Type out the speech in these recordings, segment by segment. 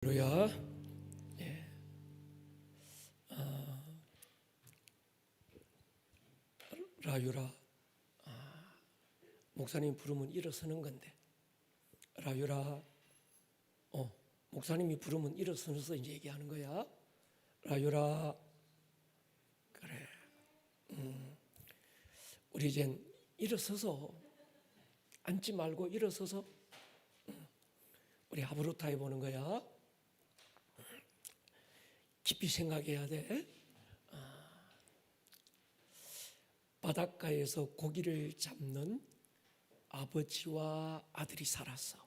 할렐루야. 라유라. 목사님 부르면 일어서는 건데, 라유라. 목사님이 부르면 일어서서 이제 얘기하는 거야. 라유라. 그래. 우리 이젠 일어서서, 앉지 말고 일어서서 우리 하브루타에 보는 거야. 깊이 생각해야 돼. 바닷가에서 고기를 잡는 아버지와 아들이 살았어.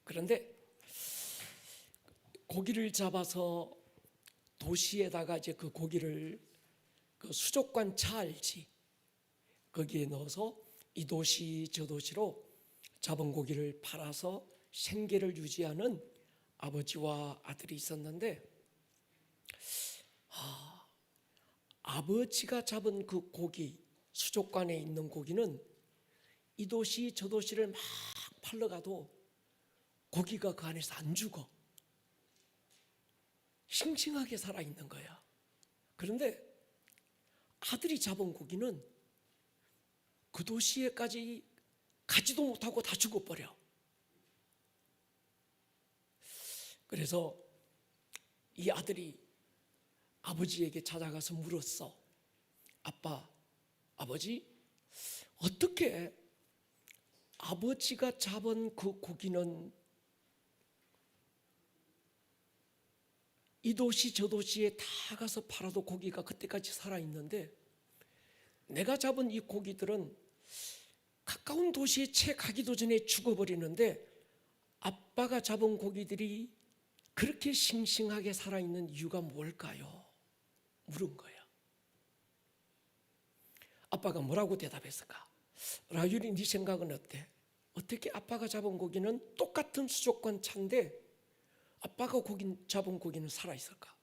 그런데 고기를 잡아서 도시에다가 이제 그 고기를 그 수족관 차 알지? 거기에 넣어서 이 도시 저 도시로 잡은 고기를 팔아서 생계를 유지하는 아버지와 아들이 있었는데, 아버지가 잡은 그 고기, 수족관에 있는 고기는 이 도시 저 도시를 막 팔러가도 고기가 그 안에서 안 죽어. 싱싱하게 살아있는 거야. 그런데 아들이 잡은 고기는 그 도시에까지 가지도 못하고 다 죽어버려. 그래서 이 아들이 아버지에게 찾아가서 물었어. 아빠, 아버지, 어떻게 아버지가 잡은 그 고기는 이 도시 저 도시에 다 가서 팔아도 고기가 그때까지 살아있는데, 내가 잡은 이 고기들은 가까운 도시에 채 가기도 전에 죽어버리는데 아빠가 잡은 고기들이 그렇게 싱싱하게 살아있는 이유가 뭘까요? 물은 거야. 아빠가 뭐라고 대답했을까? 라율이 네 생각은 어때? 어떻게 아빠가 잡은 고기는 똑같은 수족관 차인데 아빠가 잡은 고기는 살아있을까?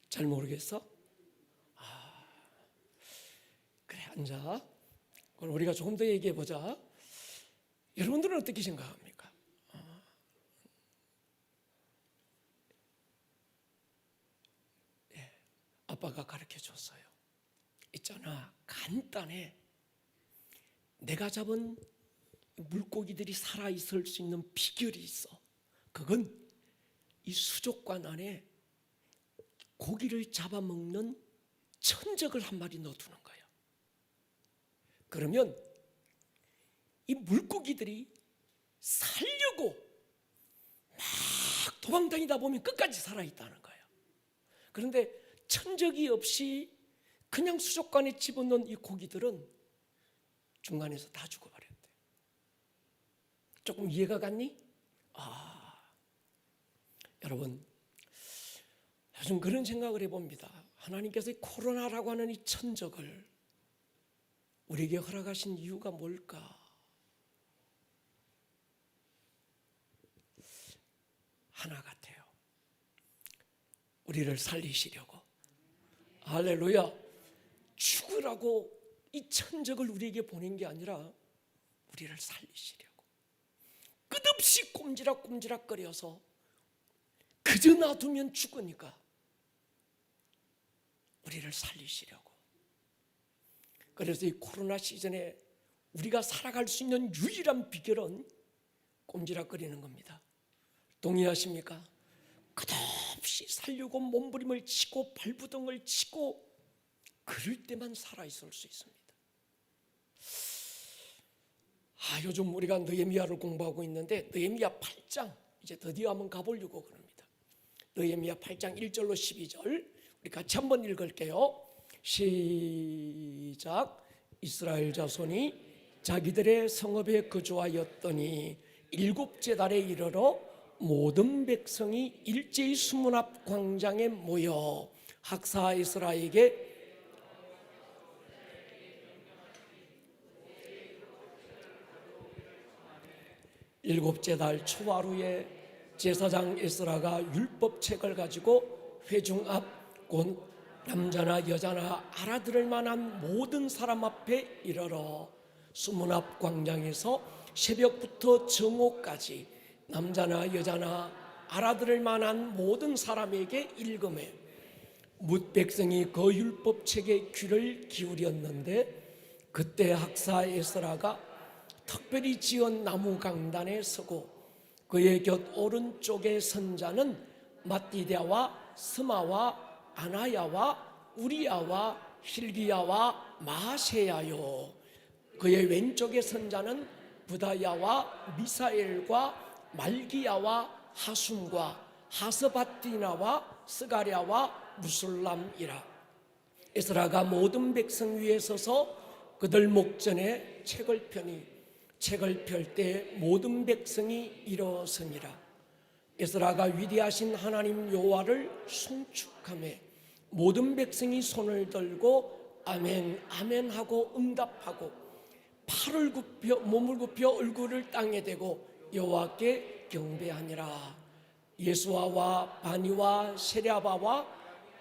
잘 모르겠어? 그래, 앉아. 그럼 우리가 조금 더 얘기해 보자. 여러분들은 어떻게 생각합니까? 아빠가 가르쳐 줬어요. 있잖아, 간단해. 내가 잡은 물고기들이 살아있을 수 있는 비결이 있어. 그건 이 수족관 안에 고기를 잡아먹는 천적을 한 마리 넣어두는 거예요. 그러면 이 물고기들이 살려고 막 도망다니다 보면 끝까지 살아있다는 거예요. 그런데 천적이 없이 그냥 수족관에 집어넣은 이 고기들은 중간에서 다 죽어버렸대. 조금 이해가 갔니? 여러분, 요즘 그런 생각을 해봅니다. 하나님께서 이 코로나라고 하는 이 천적을 우리에게 허락하신 이유가 뭘까? 하나 같아요. 우리를 살리시려고. 할렐루야. 죽으라고 이 천적을 우리에게 보낸 게 아니라 우리를 살리시려고. 끝없이 꼼지락꼼지락거려서 그저 놔두면 죽으니까 우리를 살리시려고. 그래서 이 코로나 시즌에 우리가 살아갈 수 있는 유일한 비결은 꼼지락거리는 겁니다. 동의하십니까? 끝없이 살려고 몸부림을 치고 발부둥을 치고 그럴 때만 살아있을 수 있습니다. 요즘 우리가 느헤미야를 공부하고 있는데 느헤미야 8장 이제 드디어 한번 가보려고 그럽니다. 느헤미야 8장 1절로 12절 우리 같이 한번 읽을게요. 시작. 이스라엘 자손이 자기들의 성읍에 거주하였더니 일곱째 달에 이르러 모든 백성이 일제히 수문 앞 광장에 모여 학사 에스라에게 일곱째 달 초하루에 제사장 에스라가 율법책을 가지고 회중 앞 곧 남자나 여자나 알아들을 만한 모든 사람 앞에 이르러 수문 앞 광장에서 새벽부터 정오까지 남자나 여자나 알아들을 만한 모든 사람에게 읽음에 뭇 백성이 그 율법책에 귀를 기울였는데 그때 학사 에스라가 특별히 지은 나무 강단에 서고 그의 곁 오른쪽에 선 자는 ματ디다와 스마와 아나야와 우리야와 힐기야와 마세야요, 그의 왼쪽에 선 자는 부다야와 미사엘과 말기야와 하숨과 하스바디나와 스가랴와 무술람이라. 에스라가 모든 백성 위에 서서 그들 목전에 책을 펴니 책을 펼 때 모든 백성이 일어서니라. 에스라가 위대하신 하나님 여호와를 송축하며 모든 백성이 손을 들고 아멘 아멘 하고 응답하고 팔을 굽혀 몸을 굽혀 얼굴을 땅에 대고 여호와께 경배하니라. 예수아와 바니와 세랴바와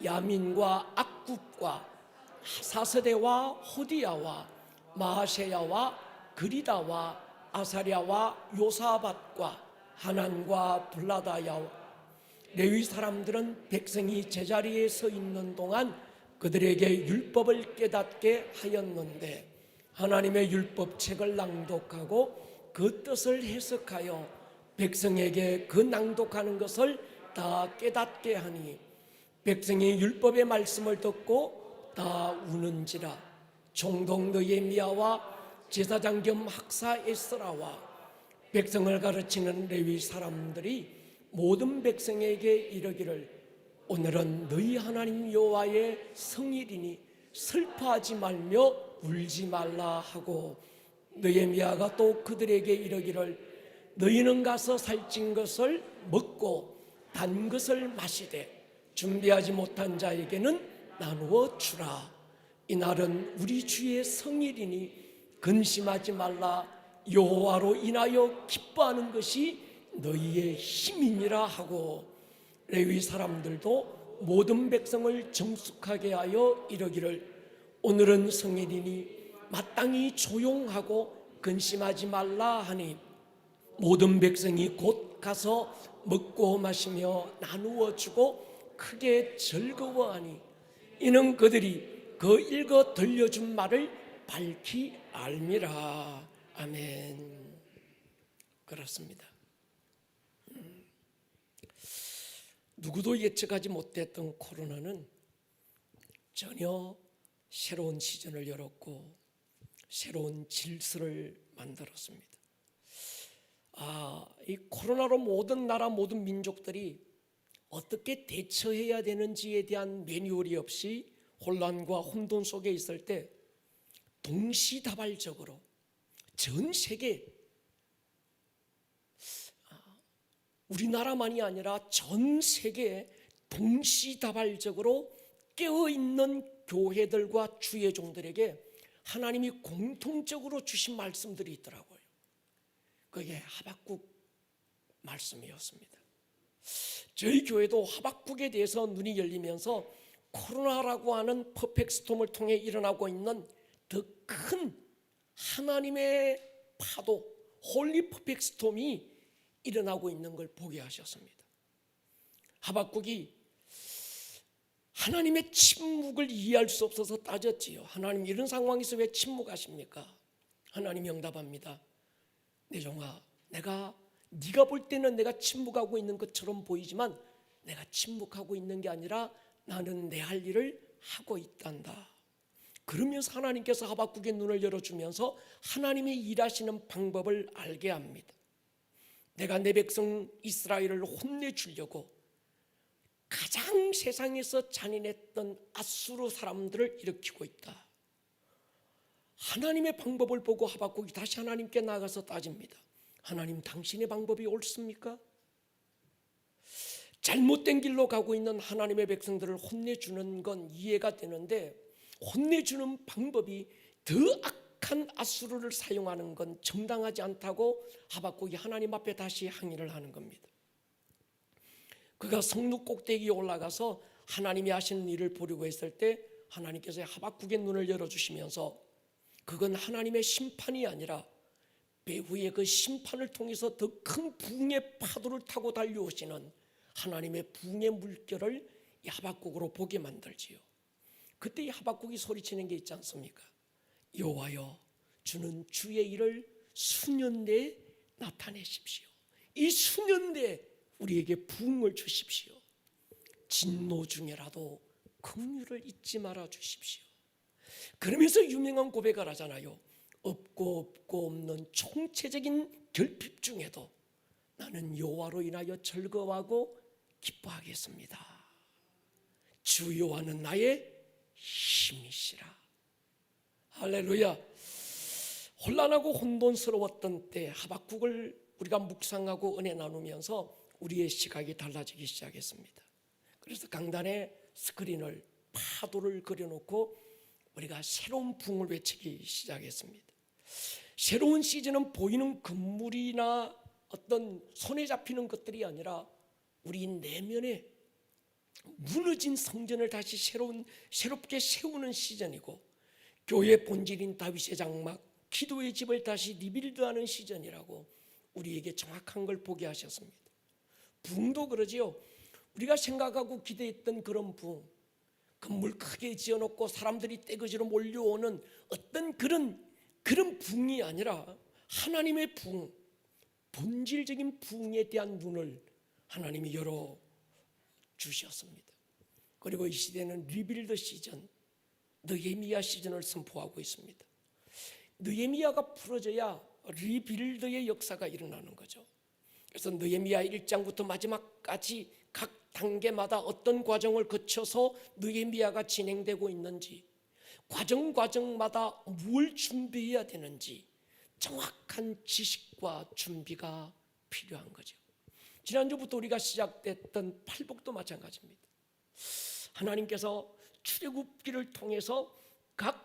야민과 악굽과 사스데와 호디야와 마세야와 그리다와 아사랴와 요사밧과 하난과 블라다야와 레위 사람들은 백성이 제자리에 서 있는 동안 그들에게 율법을 깨닫게 하였는데 하나님의 율법책을 낭독하고 그 뜻을 해석하여 백성에게 그 낭독하는 것을 다 깨닫게 하니 백성이 율법의 말씀을 듣고 다 우는지라. 총독 느헤미야와 제사장 겸 학사 에스라와 백성을 가르치는 레위 사람들이 모든 백성에게 이르기를 오늘은 너희 하나님 여호와의 성일이니 슬퍼하지 말며 울지 말라 하고 느헤미야가 또 그들에게 이르기를 너희는 가서 살찐 것을 먹고 단 것을 마시되 준비하지 못한 자에게는 나누어 주라. 이날은 우리 주의 성일이니 근심하지 말라. 여호와로 인하여 기뻐하는 것이 너희의 힘이니라 하고 레위 사람들도 모든 백성을 정숙하게 하여 이르기를 오늘은 성일이니 마땅히 조용하고 근심하지 말라 하니 모든 백성이 곧 가서 먹고 마시며 나누어 주고 크게 즐거워하니 이는 그들이 그 읽어 들려준 말을 밝히 알미라. 아멘. 그렇습니다. 누구도 예측하지 못했던 코로나는 전혀 새로운 시즌을 열었고 새로운 질서를 만들었습니다. 이 코로나로 모든 나라 모든 민족들이 어떻게 대처해야 되는지에 대한 매뉴얼이 없이 혼란과 혼돈 속에 있을 때 동시다발적으로 전 세계, 우리나라만이 아니라 전 세계에 동시다발적으로 깨어있는 교회들과 주의 종들에게 하나님이 공통적으로 주신 말씀들이 있더라고요. 그게 하박국 말씀이었습니다. 저희 교회도 하박국에 대해서 눈이 열리면서 코로나라고 하는 퍼펙트 스톰을 통해 일어나고 있는 더 큰 하나님의 파도, 홀리 퍼펙트 스톰이 일어나고 있는 걸 보게 하셨습니다. 하박국이 하나님의 침묵을 이해할 수 없어서 따졌지요. 하나님 이런 상황에서 왜 침묵하십니까? 하나님이 응답합니다. 내 종아, 네가 볼 때는 내가 침묵하고 있는 것처럼 보이지만 내가 침묵하고 있는 게 아니라 나는 내 할 일을 하고 있단다. 그러면서 하나님께서 하박국의 눈을 열어주면서 하나님이 일하시는 방법을 알게 합니다. 내가 내 백성 이스라엘을 혼내주려고 가장 세상에서 잔인했던 아수르 사람들을 일으키고 있다. 하나님의 방법을 보고 하박국이 다시 하나님께 나가서 따집니다. 하나님, 당신의 방법이 옳습니까? 잘못된 길로 가고 있는 하나님의 백성들을 혼내주는 건 이해가 되는데 혼내주는 방법이 더 악한 아수르를 사용하는 건 정당하지 않다고 하박국이 하나님 앞에 다시 항의를 하는 겁니다. 그가 성읍 꼭대기에 올라가서 하나님이 하시는 일을 보려고 했을 때 하나님께서 하박국의 눈을 열어주시면서 그건 하나님의 심판이 아니라 배후에 그 심판을 통해서 더 큰 부흥의 파도를 타고 달려오시는 하나님의 부흥의 물결을 이 하박국으로 보게 만들지요. 그때 이 하박국이 소리치는 게 있지 않습니까? 여호와여, 주는 주의 일을 수년 내에 나타내십시오. 이 수년 내에 우리에게 부흥을 주십시오. 진노 중에라도 긍휼을 잊지 말아 주십시오. 그러면서 유명한 고백을 하잖아요. 없고 없는 총체적인 결핍 중에도 나는 여호와로 인하여 즐거워하고 기뻐하겠습니다. 주 여호와는 나의 힘이시라. 할렐루야. 혼란하고 혼돈스러웠던 때 하박국을 우리가 묵상하고 은혜 나누면서 우리의 시각이 달라지기 시작했습니다. 그래서 강단에 스크린을 파도를 그려놓고 우리가 새로운 부흥을 외치기 시작했습니다. 새로운 시즌은 보이는 건물이나 어떤 손에 잡히는 것들이 아니라 우리 내면에 무너진 성전을 다시 새롭게 세우는 시즌이고, 교회 본질인 다윗의 장막, 기도의 집을 다시 리빌드하는 시즌이라고 우리에게 정확한 걸 보게 하셨습니다. 부흥도 그러지요. 우리가 생각하고 기대했던 그런 부흥, 건물 크게 지어놓고 사람들이 떼거지로 몰려오는 어떤 그런 부흥이 아니라 하나님의 부흥, 본질적인 부흥에 대한 눈을 하나님이 열어 주셨습니다. 그리고 이 시대는 리빌드 시즌, 느헤미야 시즌을 선포하고 있습니다. 느헤미야가 풀어져야 리빌드의 역사가 일어나는 거죠. 그래서 느헤미야 1장부터 마지막까지 각 단계마다 어떤 과정을 거쳐서 느헤미야가 진행되고 있는지, 과정마다 뭘 준비해야 되는지 정확한 지식과 준비가 필요한 거죠. 지난주부터 우리가 시작됐던 팔복도 마찬가지입니다. 하나님께서 출애굽기를 통해서 각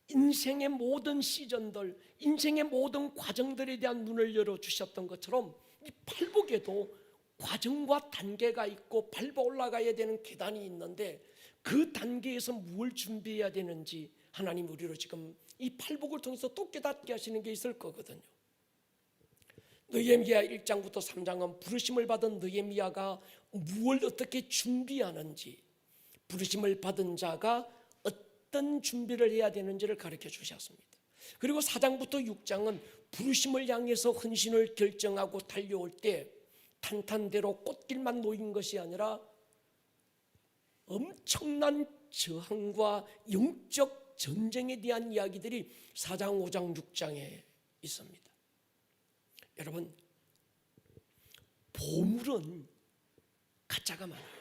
인생의 모든 시즌들, 인생의 모든 과정들에 대한 눈을 열어주셨던 것처럼 이 팔복에도 과정과 단계가 있고 밟아 올라가야 되는 계단이 있는데, 그 단계에서 뭘 준비해야 되는지 하나님 우리로 지금 이 팔복을 통해서 또 깨닫게 하시는 게 있을 거거든요. 느헤미야 1장부터 3장은 부르심을 받은 느헤미야가 무엇을 어떻게 준비하는지, 부르심을 받은 자가 어떤 준비를 해야 되는지를 가르쳐 주셨습니다. 그리고 4장부터 6장은 부르심을 향해서 헌신을 결정하고 달려올 때 탄탄대로 꽃길만 놓인 것이 아니라 엄청난 저항과 영적 전쟁에 대한 이야기들이 4장, 5장, 6장에 있습니다. 여러분, 보물은 가짜가 많아요.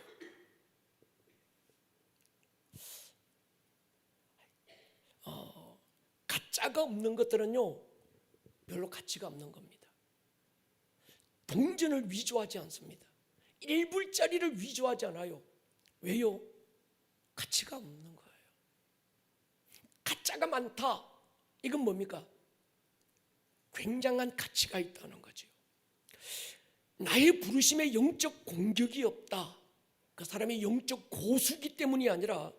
가짜가 없는 것들은요, 별로 가치가 없는 겁니다. 동전을 위조하지 않습니다. 1불짜리를 위조하지 않아요. 왜요? 가치가 없는 거예요. 가짜가 많다. 이건 뭡니까? 굉장한 가치가 있다는 거죠. 나의 부르심에 영적 공격이 없다. 그 사람이 영적 고수기 때문이 아니라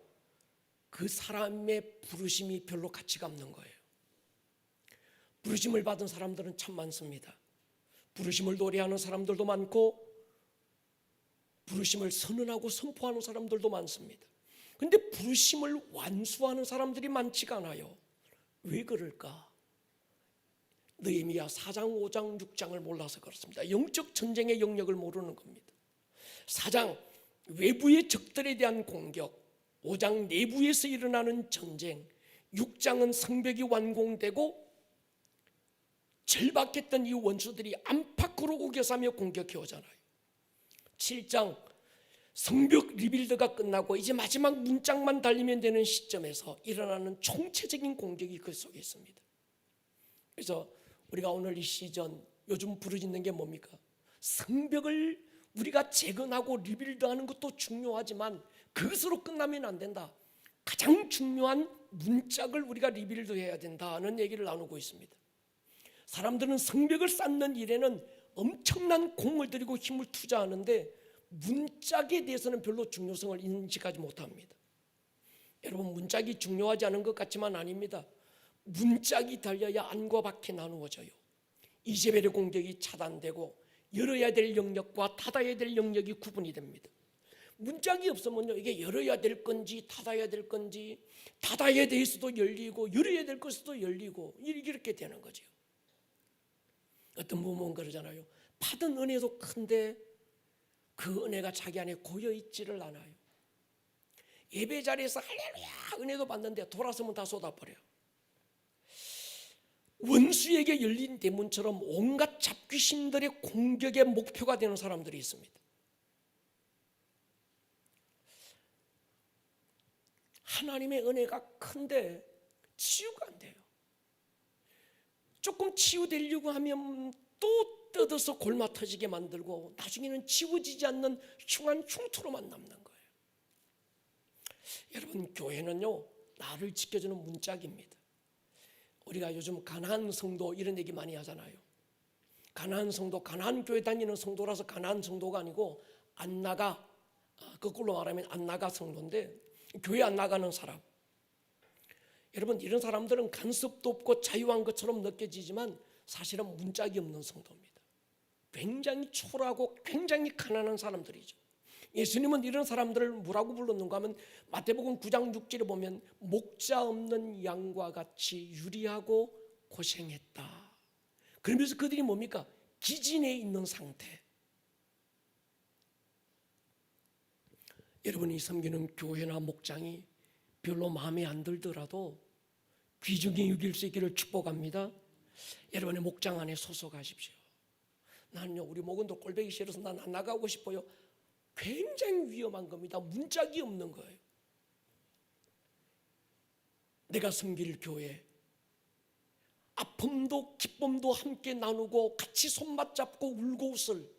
그 사람의 부르심이 별로 가치가 없는 거예요. 부르심을 받은 사람들은 참 많습니다. 부르심을 노래하는 사람들도 많고 부르심을 선언하고 선포하는 사람들도 많습니다. 그런데 부르심을 완수하는 사람들이 많지가 않아요. 왜 그럴까? 느헤미야 4장, 5장, 6장을 몰라서 그렇습니다. 영적 전쟁의 영역을 모르는 겁니다. 4장 외부의 적들에 대한 공격, 5장 내부에서 일어나는 전쟁, 6장은 성벽이 완공되고 절박했던 이 원수들이 안팎으로 우겨싸며 공격해 오잖아요. 7장 성벽 리빌드가 끝나고 이제 마지막 문짝만 달리면 되는 시점에서 일어나는 총체적인 공격이 그 속에 있습니다. 그래서 우리가 오늘 이 시즌 요즘 부르짖는 게 뭡니까? 성벽을 우리가 재건하고 리빌드하는 것도 중요하지만 그것으로 끝나면 안 된다. 가장 중요한 문짝을 우리가 리빌드해야 된다는 얘기를 나누고 있습니다. 사람들은 성벽을 쌓는 일에는 엄청난 공을 들이고 힘을 투자하는데 문짝에 대해서는 별로 중요성을 인식하지 못합니다. 여러분, 문짝이 중요하지 않은 것 같지만 아닙니다. 문짝이 달려야 안과 밖이 나누어져요. 이세벨의 공격이 차단되고 열어야 될 영역과 닫아야 될 영역이 구분이 됩니다. 문짝이 없으면요, 이게 열어야 될 건지 닫아야 될 건지, 닫아야 될 수도 열리고 열어야 될 것도 열리고 이렇게 되는 거죠. 어떤 부모는 그러잖아요. 받은 은혜도 큰데 그 은혜가 자기 안에 고여있지를 않아요. 예배 자리에서 할렐루야 은혜도 받는데 돌아서면 다 쏟아버려요. 원수에게 열린 대문처럼 온갖 잡귀신들의 공격의 목표가 되는 사람들이 있습니다. 하나님의 은혜가 큰데 치유가 안 돼요. 조금 치유되려고 하면 또 뜯어서 골마 터지게 만들고 나중에는 치워지지 않는 흉한 흉터로만 남는 거예요. 여러분, 교회는요, 나를 지켜주는 문짝입니다. 우리가 요즘 가나안 성도 이런 얘기 많이 하잖아요. 가나안 성도, 가나안 교회 다니는 성도라서 가나안 성도가 아니고 안 나가, 거꾸로 말하면 안 나가 성도인데, 교회 안 나가는 사람. 여러분, 이런 사람들은 간섭도 없고 자유한 것처럼 느껴지지만 사실은 문짝이 없는 성도입니다. 굉장히 초라하고 굉장히 가난한 사람들이죠. 예수님은 이런 사람들을 뭐라고 불렀는가 하면 마태복음 9장 6절에 보면 목자 없는 양과 같이 유리하고 고생했다. 그러면서 그들이 뭡니까? 기진에 있는 상태. 여러분이 섬기는 교회나 목장이 별로 마음에 안 들더라도 귀중히 여길 수 있기를 축복합니다. 여러분의 목장 안에 소속하십시오. 나는요, 우리 목원도 꼴보기 싫어서 난 안 나가고 싶어요. 굉장히 위험한 겁니다. 문짝이 없는 거예요. 내가 섬길 교회, 아픔도 기쁨도 함께 나누고 같이 손맞잡고 울고 웃을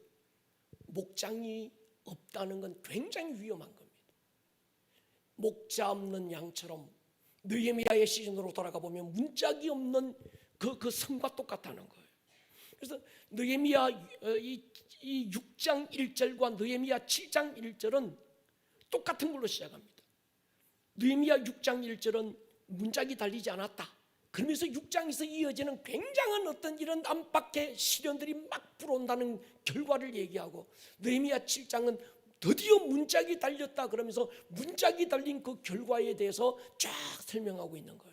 목장이 없다는 건 굉장히 위험한 겁니다. 목자 없는 양처럼 느헤미야의 시즌으로 돌아가 보면 문짝이 없는 그 성과 똑같다는 거예요. 그래서 느헤미야 이 6장 1절과 느헤미야 7장 1절은 똑같은 걸로 시작합니다. 느헤미야 6장 1절은 문짝이 달리지 않았다. 그러면서 6장에서 이어지는 굉장한 어떤 이런 안팎의 시련들이 막 불어온다는 결과를 얘기하고, 느헤미야 7장은 드디어 문짝이 달렸다 그러면서 문짝이 달린 그 결과에 대해서 쫙 설명하고 있는 거예요.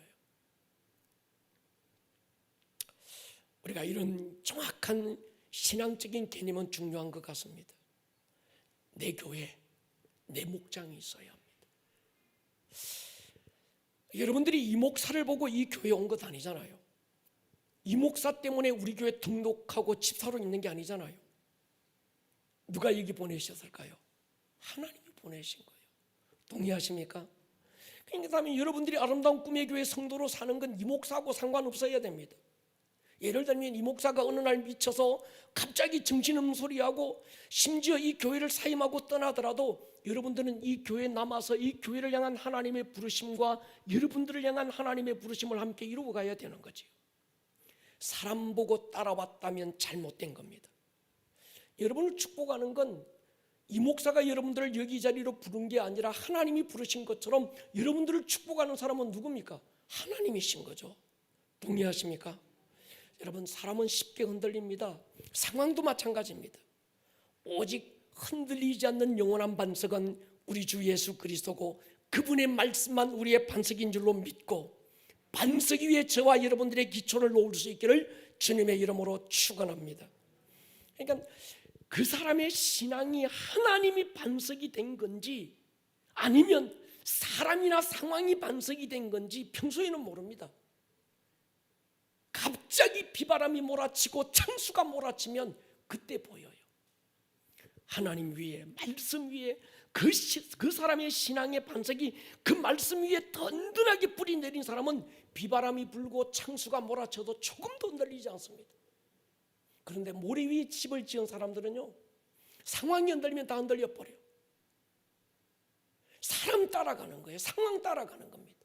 우리가 이런 정확한 신앙적인 개념은 중요한 것 같습니다. 내 교회, 내 목장이 있어야 합니다. 여러분들이 이 목사를 보고 이 교회에 온 것 아니잖아요. 이 목사 때문에 우리 교회 등록하고 집사로 있는 게 아니잖아요. 누가 여기 보내셨을까요? 하나님이 보내신 거예요. 동의하십니까? 그러니까 여러분들이 아름다운 꿈의 교회 성도로 사는 건 이 목사하고 상관없어야 됩니다. 예를 들면 이 목사가 어느 날 미쳐서 갑자기 정신없는 소리하고 심지어 이 교회를 사임하고 떠나더라도 여러분들은 이 교회에 남아서 이 교회를 향한 하나님의 부르심과 여러분들을 향한 하나님의 부르심을 함께 이루어 가야 되는 거죠. 사람 보고 따라왔다면 잘못된 겁니다. 여러분을 축복하는 건 이 목사가 여러분들을 여기 자리로 부른 게 아니라 하나님이 부르신 것처럼 여러분들을 축복하는 사람은 누굽니까? 하나님이신 거죠. 동의하십니까? 여러분, 사람은 쉽게 흔들립니다. 상황도 마찬가지입니다. 오직 흔들리지 않는 영원한 반석은 우리 주 예수 그리스도고 그분의 말씀만 우리의 반석인 줄로 믿고 반석 위에 저와 여러분들의 기초를 놓을 수 있기를 주님의 이름으로 축원합니다. 그러니까 그 사람의 신앙이 하나님이 반석이 된 건지 아니면 사람이나 상황이 반석이 된 건지 평소에는 모릅니다. 갑자기 비바람이 몰아치고 창수가 몰아치면 그때 보여요. 하나님 위에, 말씀 위에 그 사람의 신앙의 반석이 그 말씀 위에 든든하게 뿌리 내린 사람은 비바람이 불고 창수가 몰아쳐도 조금도 흔들리지 않습니다. 그런데 모래 위에 집을 지은 사람들은요, 상황이 흔들리면 다 흔들려 버려요. 사람 따라가는 거예요. 상황 따라가는 겁니다.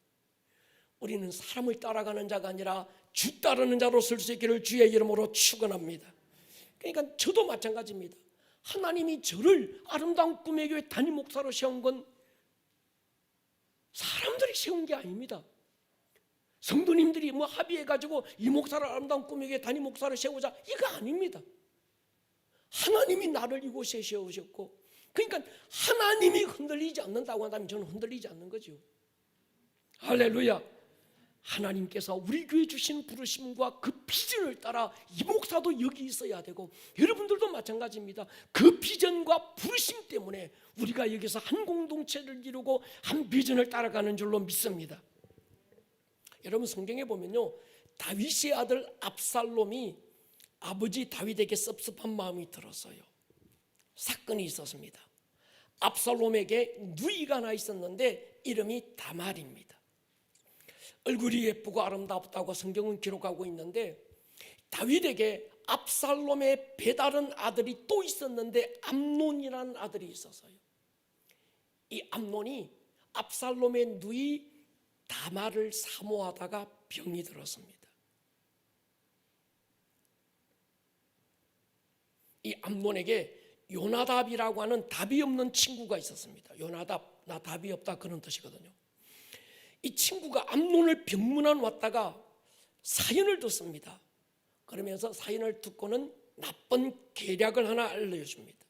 우리는 사람을 따라가는 자가 아니라 주 따르는 자로 설 수 있기를 주의 이름으로 축원합니다. 그러니까 저도 마찬가지입니다. 하나님이 저를 아름다운 꿈의 교회 담임 목사로 세운 건 사람들이 세운 게 아닙니다. 성도님들이 뭐 합의해가지고 이 목사를 아름다운 꿈의 교회 담임 목사로 세우자, 이거 아닙니다. 하나님이 나를 이곳에 세우셨고, 그러니까 하나님이 흔들리지 않는다고 한다면 저는 흔들리지 않는 거죠. 할렐루야. 하나님께서 우리 교회 주신 부르심과 그 비전을 따라 이 목사도 여기 있어야 되고, 여러분들도 마찬가지입니다. 그 비전과 부르심 때문에 우리가 여기서 한 공동체를 이루고 한 비전을 따라가는 줄로 믿습니다. 여러분, 성경에 보면요, 다윗의 아들 압살롬이 아버지 다윗에게 섭섭한 마음이 들었어요. 사건이 있었습니다. 압살롬에게 누이가 하나 있었는데 이름이 다말입니다. 얼굴이 예쁘고 아름답다고 성경은 기록하고 있는데, 다윗에게 압살롬의 배다른 아들이 또 있었는데 암논이라는 아들이 있었어요. 이 암논이 압살롬의 누이 다말을 사모하다가 병이 들었습니다. 이 암논에게 요나답이라고 하는 답이 없는 친구가 있었습니다. 요나답, 나 답이 없다, 그런 뜻이거든요. 이 친구가 암논을 병문안 왔다가 사연을 듣습니다. 그러면서 사연을 듣고는 나쁜 계략을 하나 알려줍니다.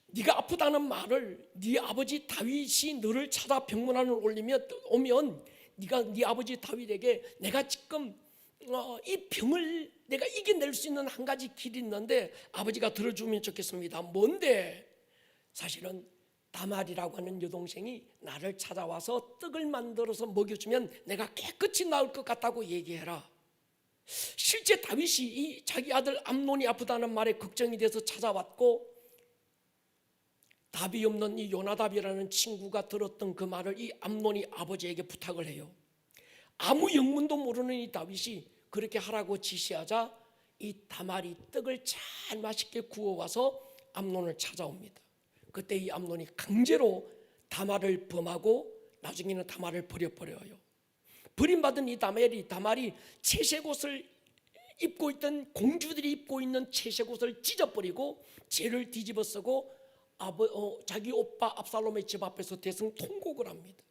네가 아프다는 말을 네 아버지 다윗이 너를 찾아 병문안을 오면 네가 네 아버지 다윗에게 내가 지금 이 병을 내가 이겨낼 수 있는 한 가지 길이 있는데 아버지가 들어주면 좋겠습니다. 뭔데? 사실은 다말이라고 하는 여동생이 나를 찾아와서 떡을 만들어서 먹여주면 내가 깨끗이 나을 것 같다고 얘기해라. 실제 다윗이 이 자기 아들 암논이 아프다는 말에 걱정이 돼서 찾아왔고, 답이 없는 이 요나답이라는 친구가 들었던 그 말을 이 암논이 아버지에게 부탁을 해요. 아무 영문도 모르는 이 다윗이 그렇게 하라고 지시하자 이 다말이 떡을 잘 맛있게 구워와서 암논을 찾아옵니다. 그때 이 암논이 강제로 다말을 범하고 나중에는 다말을 버려버려요. 버림받은 이 다말이 채색옷을 입고 있던 공주들이 입고 있는 채색옷을 찢어버리고 죄를 뒤집어 쓰고 자기 오빠 압살롬의 집 앞에서 대성통곡을 합니다.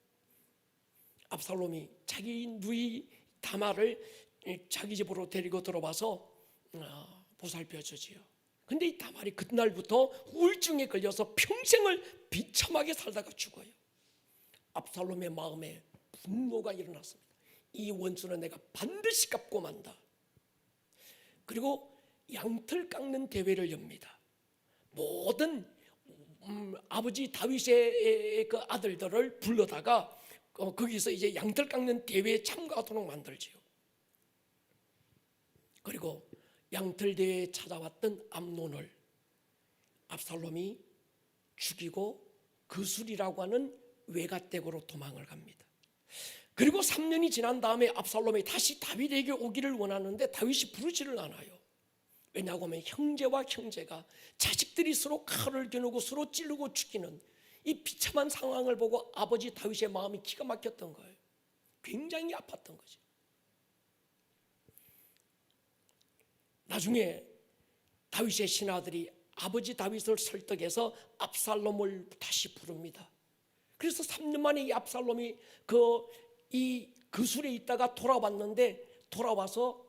압살롬이 자기 누이 다말을 자기 집으로 데리고 들어와서 보살펴 주지요. 근데 이 다말이 그날부터 우울증에 걸려서 평생을 비참하게 살다가 죽어요. 압살롬의 마음에 분노가 일어났습니다. 이 원수는 내가 반드시 갚고 만다. 그리고 양털 깎는 대회를 엽니다. 모든 아버지 다윗의 그 아들들을 불러다가 거기서 이제 양털 깎는 대회에 참가하도록 만들지요. 그리고 양털 대회에 찾아왔던 암논을 압살롬이 죽이고 그술이라고 하는 외가댁으로 도망을 갑니다. 그리고 3년이 지난 다음에 압살롬이 다시 다윗에게 오기를 원하는데 다윗이 부르지를 않아요. 왜냐하면 형제와 형제가 자식들이 서로 칼을 겨누고 서로 찌르고 죽이는 이 비참한 상황을 보고 아버지 다윗의 마음이 기가 막혔던 거예요. 굉장히 아팠던 거죠. 나중에 다윗의 신하들이 아버지 다윗을 설득해서 압살롬을 다시 부릅니다. 그래서 3년 만에 이 압살롬이 이 그술에 있다가 돌아왔는데, 돌아와서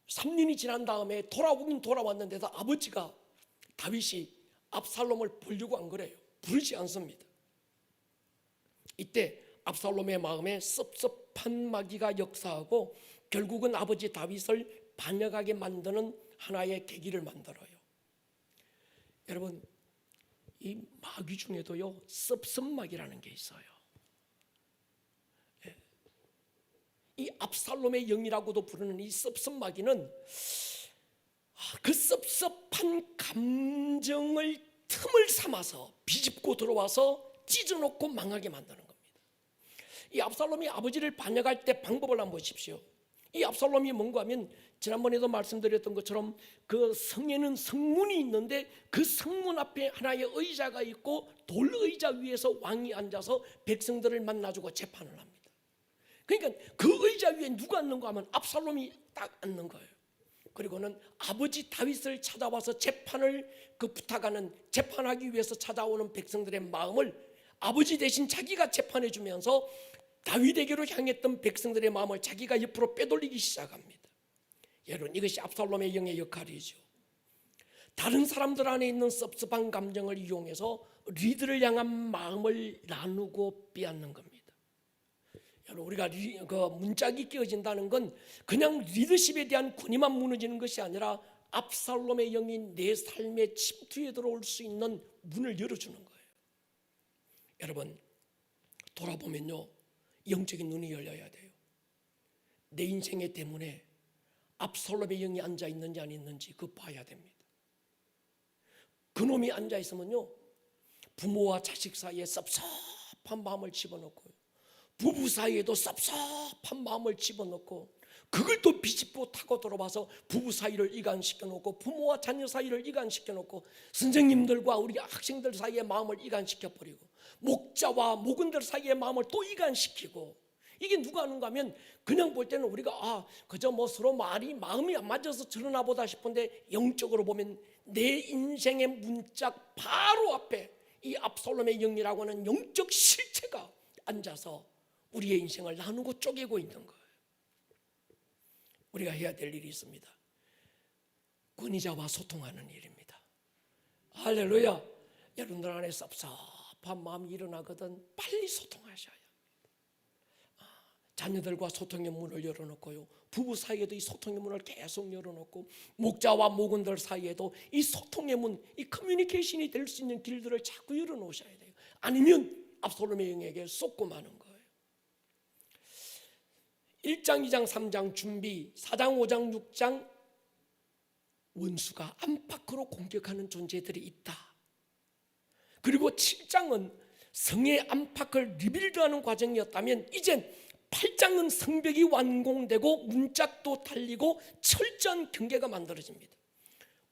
3년이 지난 다음에 돌아오긴 돌아왔는데도 아버지가 다윗이 압살롬을 부르려고 안 그래요. 부르지 않습니다. 이때 압살롬의 마음에 섭섭한 마귀가 역사하고 결국은 아버지 다윗을 반역하게 만드는 하나의 계기를 만들어요. 여러분, 이 마귀 중에도요 섭섭마귀라는 게 있어요. 이 압살롬의 영이라고도 부르는 이 섭섭마귀는 그 섭섭한 감정을 틈을 삼아서 비집고 들어와서 찢어놓고 망하게 만드는 겁니다. 이 압살롬이 아버지를 반역할 때 방법을 한번 보십시오. 이 압살롬이 뭔가 하면 지난번에도 말씀드렸던 것처럼 그 성에는 성문이 있는데 그 성문 앞에 하나의 의자가 있고 돌의자 위에서 왕이 앉아서 백성들을 만나주고 재판을 합니다. 그러니까 그 의자 위에 누가 앉는 거 하면 압살롬이 딱 앉는 거예요. 그리고는 아버지 다윗을 찾아와서 재판을 부탁하는, 재판하기 위해서 찾아오는 백성들의 마음을 아버지 대신 자기가 재판해 주면서 다윗에게로 향했던 백성들의 마음을 자기가 옆으로 빼돌리기 시작합니다. 여러분, 이것이 압살롬의 영의 역할이죠. 다른 사람들 안에 있는 섭섭한 감정을 이용해서 리더를 향한 마음을 나누고 빼앗는 겁니다. 여러분, 우리가 문짝이 끼어진다는 건 그냥 리더십에 대한 권위만 무너지는 것이 아니라 압살롬의 영이 내 삶의 침투에 들어올 수 있는 문을 열어주는 거예요. 여러분, 돌아보면요, 영적인 눈이 열려야 돼요. 내 인생의 대문에 압살롬의 영이 앉아 있는지 안 있는지 그거 봐야 됩니다. 그놈이 앉아 있으면요, 부모와 자식 사이에 섭섭한 마음을 집어넣고요, 부부 사이에도 섭섭한 마음을 집어넣고, 그걸 또 비집고 타고 들어와서 부부 사이를 이간시켜 놓고, 부모와 자녀 사이를 이간시켜 놓고, 선생님들과 우리 학생들 사이의 마음을 이간시켜 버리고, 목자와 목원들 사이의 마음을 또 이간시키고, 이게 누가 하는가 하면 그냥 볼 때는 우리가 그저 뭐 서로 마음이 안 맞아서 저러나 보다 싶은데, 영적으로 보면 내 인생의 문짝 바로 앞에 이 압살롬의 영이라고 하는 영적 실체가 앉아서 우리의 인생을 나누고 쪼개고 있는 거예요. 우리가 해야 될 일이 있습니다. 권위자와 소통하는 일입니다. 할렐루야. 여러분들 안에 섭섭한 마음이 일어나거든 빨리 소통하셔야 합니다. 자녀들과 소통의 문을 열어놓고요, 부부 사이에도 이 소통의 문을 계속 열어놓고, 목자와 목원들 사이에도 이 소통의 문, 이 커뮤니케이션이 될 수 있는 길들을 자꾸 열어놓으셔야 돼요. 아니면 압살롬의 영에게 쏟고 마는 거예요. 1장, 2장, 3장 준비, 4장, 5장, 6장 원수가 안팎으로 공격하는 존재들이 있다. 그리고 7장은 성의 안팎을 리빌드하는 과정이었다면, 이젠 8장은 성벽이 완공되고 문짝도 달리고 철저한 경계가 만들어집니다.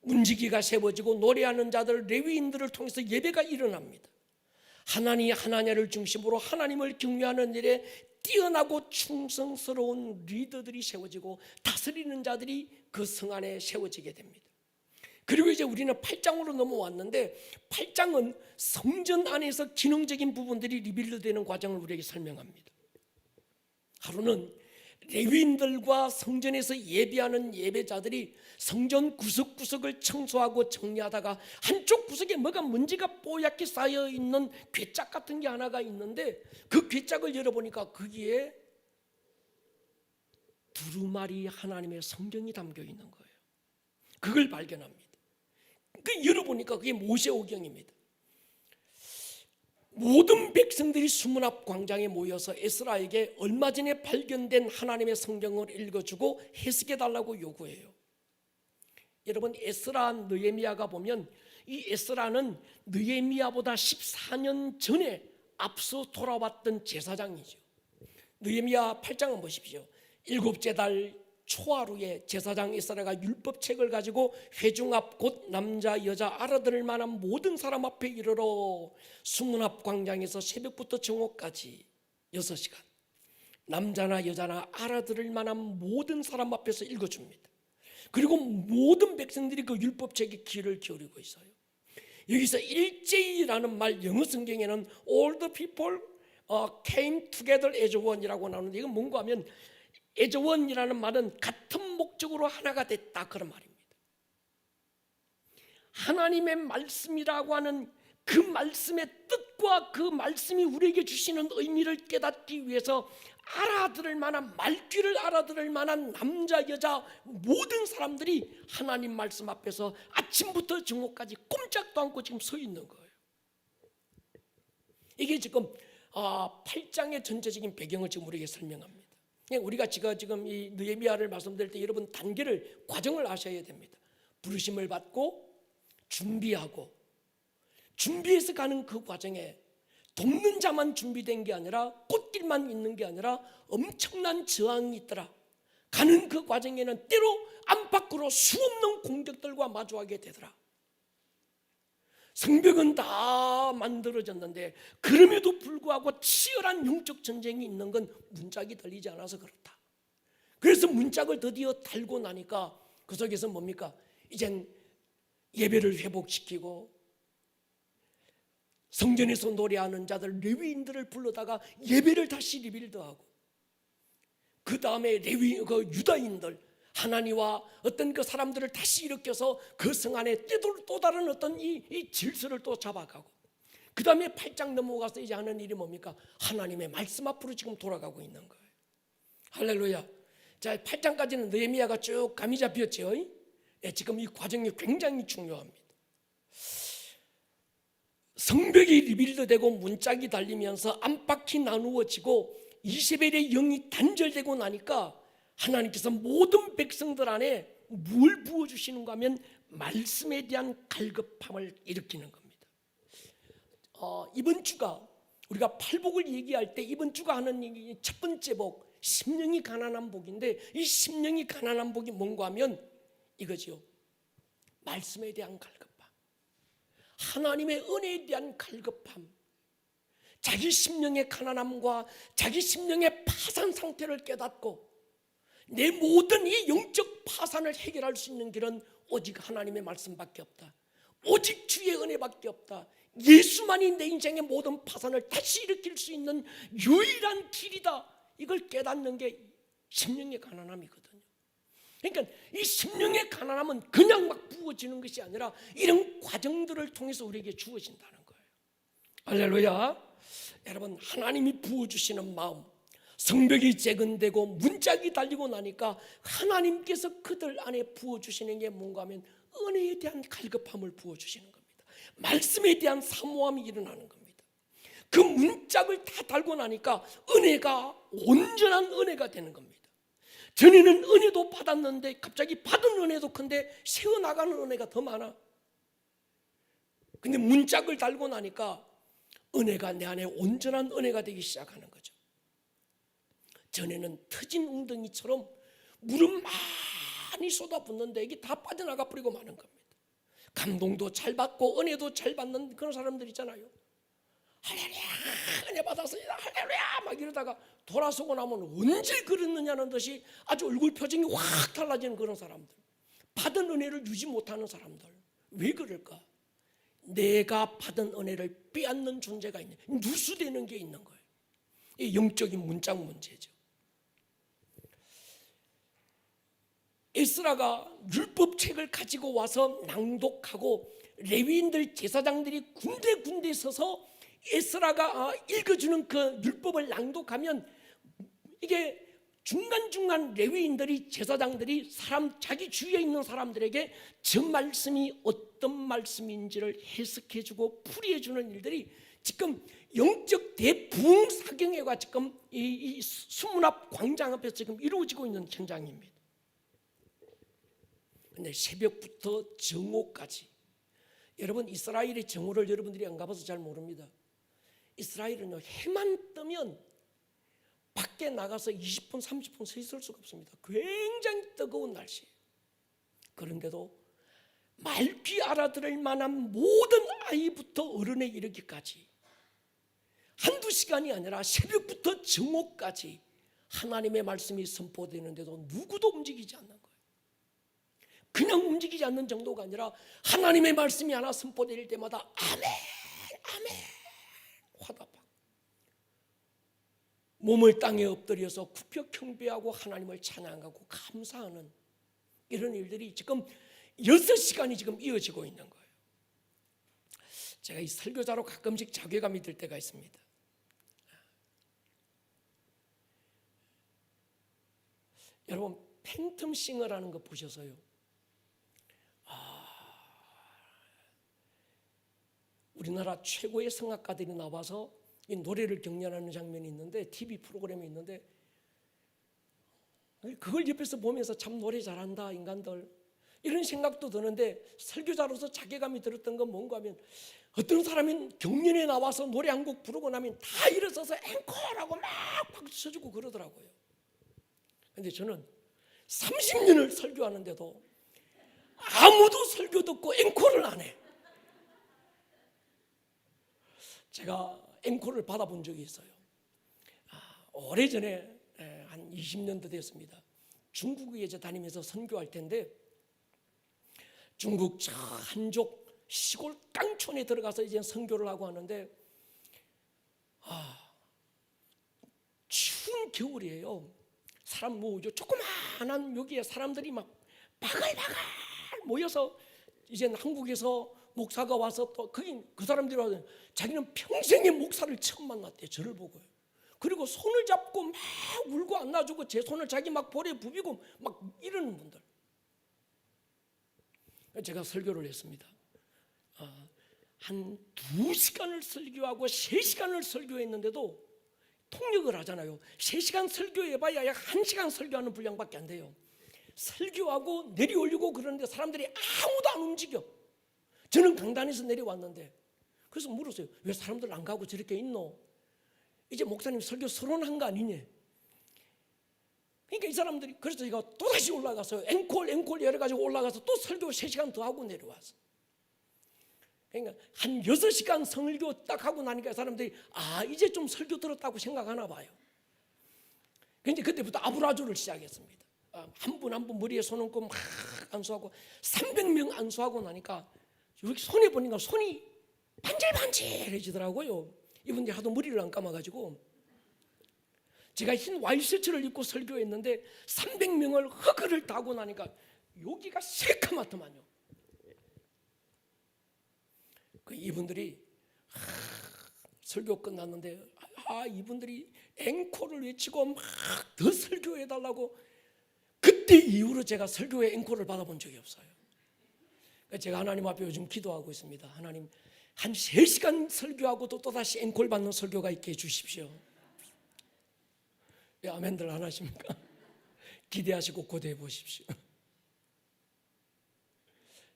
문지기가 세워지고 노래하는 자들, 레위인들을 통해서 예배가 일어납니다. 하나냐를 중심으로 하나님을 경외하는 일에 뛰어나고 충성스러운 리더들이 세워지고 다스리는 자들이 그 성 안에 세워지게 됩니다. 그리고 이제 우리는 8장으로 넘어왔는데, 8장은 성전 안에서 기능적인 부분들이 리빌드되는 과정을 우리에게 설명합니다. 하루는 레위인들과 성전에서 예배하는 예배자들이 성전 구석구석을 청소하고 정리하다가 한쪽 구석에 뭐가 먼지가 뽀얗게 쌓여있는 괴짝 같은 게 하나가 있는데, 그 괴짝을 열어보니까 거기에 두루마리 하나님의 성경이 담겨 있는 거예요. 그걸 발견합니다. 열어보니까 그게 모세오경입니다. 모든 백성들이 수문 앞 광장에 모여서 에스라에게 얼마 전에 발견된 하나님의 성경을 읽어주고 해석해달라고 요구해요. 여러분, 에스라, 느헤미야가 보면 이 에스라는 느헤미야보다 14년 전에 앞서 돌아왔던 제사장이죠. 느헤미야 8장은 보십시오. 7째 달 초하루에 제사장 에스라가 율법책을 가지고 회중 앞 곧 남자 여자 알아들을 만한 모든 사람 앞에 이르러 수문 앞 광장에서 새벽부터 정오까지 6시간 남자나 여자나 알아들을 만한 모든 사람 앞에서 읽어줍니다. 그리고 모든 백성들이 그 율법책에 귀를 기울이고 있어요. 여기서 일제히라는 말, 영어 성경에는 all the people came together as one이라고 나오는데, 이건 뭔가 하면 as one이라는 말은 같은 목적으로 하나가 됐다, 그런 말입니다. 하나님의 말씀이라고 하는 그 말씀의 뜻과 그 말씀이 우리에게 주시는 의미를 깨닫기 위해서 알아들을 만한, 말귀를 알아들을 만한 남자 여자 모든 사람들이 하나님 말씀 앞에서 아침부터 정오까지 꼼짝도 않고 지금 서 있는 거예요. 이게 지금 8장의 전체적인 배경을 지금 우리에게 설명합니다. 우리가 지금 이 느헤미야를 말씀드릴 때 여러분 단계를, 과정을 아셔야 됩니다. 부르심을 받고 준비하고, 준비해서 가는 그 과정에 돕는 자만 준비된 게 아니라, 꽃길만 있는 게 아니라 엄청난 저항이 있더라. 가는 그 과정에는 때로 안팎으로 수없는 공격들과 마주하게 되더라. 성벽은 다 만들어졌는데 그럼에도 불구하고 치열한 영적 전쟁이 있는 건 문짝이 달리지 않아서 그렇다. 그래서 문짝을 드디어 달고 나니까 그 속에서 뭡니까? 이젠 예배를 회복시키고 성전에서 노래하는 자들 레위인들을 불러다가 예배를 다시 리빌드하고, 그 다음에 유다인들 하나니와 어떤 그 사람들을 다시 일으켜서 그 성 안에 또 다른 어떤 이 질서를 또 잡아가고, 그 다음에 8장 넘어가서 이제 하는 일이 뭡니까? 하나님의 말씀 앞으로 지금 돌아가고 있는 거예요. 할렐루야. 자, 8장까지는 느헤미야가 쭉 감이 잡혔죠. 지금 이 과정이 굉장히 중요합니다. 성벽이 리빌드되고 문짝이 달리면서 안팎이 나누어지고 이세벨의 영이 단절되고 나니까 하나님께서 모든 백성들 안에 뭘 부어주시는가 하면 말씀에 대한 갈급함을 일으키는 겁니다. 이번 주가 우리가 팔복을 얘기할 때 이번 주가 하는 얘기 첫 번째 복, 심령이 가난한 복인데, 이 심령이 가난한 복이 뭔가 하면 이거죠. 말씀에 대한 갈급함, 하나님의 은혜에 대한 갈급함, 자기 심령의 가난함과 자기 심령의 파산 상태를 깨닫고 내 모든 이 영적 파산을 해결할 수 있는 길은 오직 하나님의 말씀밖에 없다. 오직 주의 은혜밖에 없다. 예수만이 내 인생의 모든 파산을 다시 일으킬 수 있는 유일한 길이다. 이걸 깨닫는 게 심령의 가난함이거든요. 그러니까 이 심령의 가난함은 그냥 막 부어지는 것이 아니라 이런 과정들을 통해서 우리에게 주어진다는 거예요. 할렐루야. 여러분, 하나님이 부어주시는 마음, 성벽이 재건되고 문짝이 달리고 나니까 하나님께서 그들 안에 부어주시는 게 뭔가 하면 은혜에 대한 갈급함을 부어주시는 겁니다. 말씀에 대한 사모함이 일어나는 겁니다. 그 문짝을 다 달고 나니까 은혜가 온전한 은혜가 되는 겁니다. 전에는 은혜도 받았는데 갑자기 받은 은혜도 큰데 새어나가는 은혜가 더 많아. 근데 문짝을 달고 나니까 은혜가 내 안에 온전한 은혜가 되기 시작하는 거죠. 전에는 터진 웅덩이처럼 물은 많이 쏟아붓는데 이게 다 빠져나가 버리고 마는 겁니다. 감동도 잘 받고 은혜도 잘 받는 그런 사람들 있잖아요. 할렐루야, 은혜 받았습니다, 할렐루야 막 이러다가 돌아서고 나면 언제 그랬느냐는 듯이 아주 얼굴 표정이 확 달라지는 그런 사람들, 받은 은혜를 유지 못하는 사람들. 왜 그럴까? 내가 받은 은혜를 빼앗는 존재가 있는, 누수되는 게 있는 거예요. 이 영적인 문짝 문제죠. 에스라가 율법책을 가지고 와서 낭독하고 레위인들 제사장들이 군데군데 서서 에스라가 읽어주는 그 율법을 낭독하면 이게 중간중간 레위인들이, 제사장들이 자기 주위에 있는 사람들에게 저 말씀이 어떤 말씀인지를 해석해주고 풀이해주는 일들이 지금 영적 대부흥사경회가 지금 이 수문 앞 광장 앞에서 지금 이루어지고 있는 현장입니다. 근데 새벽부터 정오까지, 여러분 이스라엘의 정오를 여러분들이 안 가봐서 잘 모릅니다. 이스라엘은요, 해만 뜨면 밖에 나가서 20분 30분 서 있을 수가 없습니다. 굉장히 뜨거운 날씨예요. 그런데도 말귀 알아들을 만한 모든 아이부터 어른에 이르기까지 한두 시간이 아니라 새벽부터 정오까지 하나님의 말씀이 선포되는데도 누구도 움직이지 않는 거예요. 그냥 움직이지 않는 정도가 아니라 하나님의 말씀이 하나 선포될 때마다 아멘 아멘 화답하고 몸을 땅에 엎드려서 굽혀 경배하고 하나님을 찬양하고 감사하는 이런 일들이 지금 6시간이 지금 이어지고 있는 거예요. 제가 이 설교자로 가끔씩 자괴감이 들 때가 있습니다. 여러분, 팬텀 싱어라는 거 보셔서요, 우리나라 최고의 성악가들이 나와서 이 노래를 경연하는 장면이 있는데, TV 프로그램이 있는데, 그걸 옆에서 보면서 참 노래 잘한다 인간들, 이런 생각도 드는데, 설교자로서 자괴감이 들었던 건 뭔가 하면 어떤 사람은 경연에 나와서 노래 한 곡 부르고 나면 다 일어서서 앵콜하고 막 박수 쳐주고 그러더라고요. 근데 저는 30년을 설교하는데도 아무도 설교 듣고 앵콜을 안 해. 제가 앵콜을 받아본 적이 있어요. 오래전에 한 20년도 됐습니다. 중국에 이제 다니면서 선교할 텐데 중국 저 한족 시골 깡촌에 들어가서 이제 선교를 하고 하는데 추운 겨울이에요. 사람 조그마한 여기에 사람들이 막 바글바글 모여서 이제 한국에서 목사가 와서 또 그 사람들이 와서 자기는 평생에 목사를 처음 만났대. 저를 보고요. 그리고 손을 잡고 막 울고 안아주고 제 손을 자기 막 볼에 부비고 막 이러는 분들. 제가 설교를 했습니다. 한 2시간을 설교하고 3시간을 설교했는데도 통역을 하잖아요. 3시간 설교해봐야 약 1시간 설교하는 분량밖에 안 돼요. 설교하고 내려올리고 그러는데 사람들이 아무도 안 움직여. 저는 강단에서 내려왔는데 그래서 물었어요. 왜 사람들 안 가고 저렇게 있노? 이제 목사님 설교 서론한 거 아니냐? 그러니까 이 사람들이 그래서 제가 또다시 올라가서 앵콜 여러 가지 올라가서 또 설교 3시간 더 하고 내려왔어. 그러니까 한 6시간 설교 딱 하고 나니까 사람들이 이제 좀 설교 들었다고 생각하나 봐요. 그런데 그때부터 아브라조를 시작했습니다. 한 분 한 분 머리에 손 얹고 막 안수하고 300명 안수하고 나니까 여기 손에 보니까 손이 반질반질해지더라고요. 이분들이 하도 머리를 안 감아가지고 제가 흰 와이셔츠를 입고 설교했는데 300명을 허그를 타고 나니까 여기가 새카맣더만요. 이분들이 설교 끝났는데 이분들이 앵콜을 외치고 막 더 설교해달라고. 그때 이후로 제가 설교에 앵콜을 받아본 적이 없어요. 제가 하나님 앞에 요즘 기도하고 있습니다. 하나님 한 3시간 설교하고도 또다시 앵콜 받는 설교가 있게 해주십시오. 왜 아멘들 안 하십니까? 기대하시고 고대해 보십시오.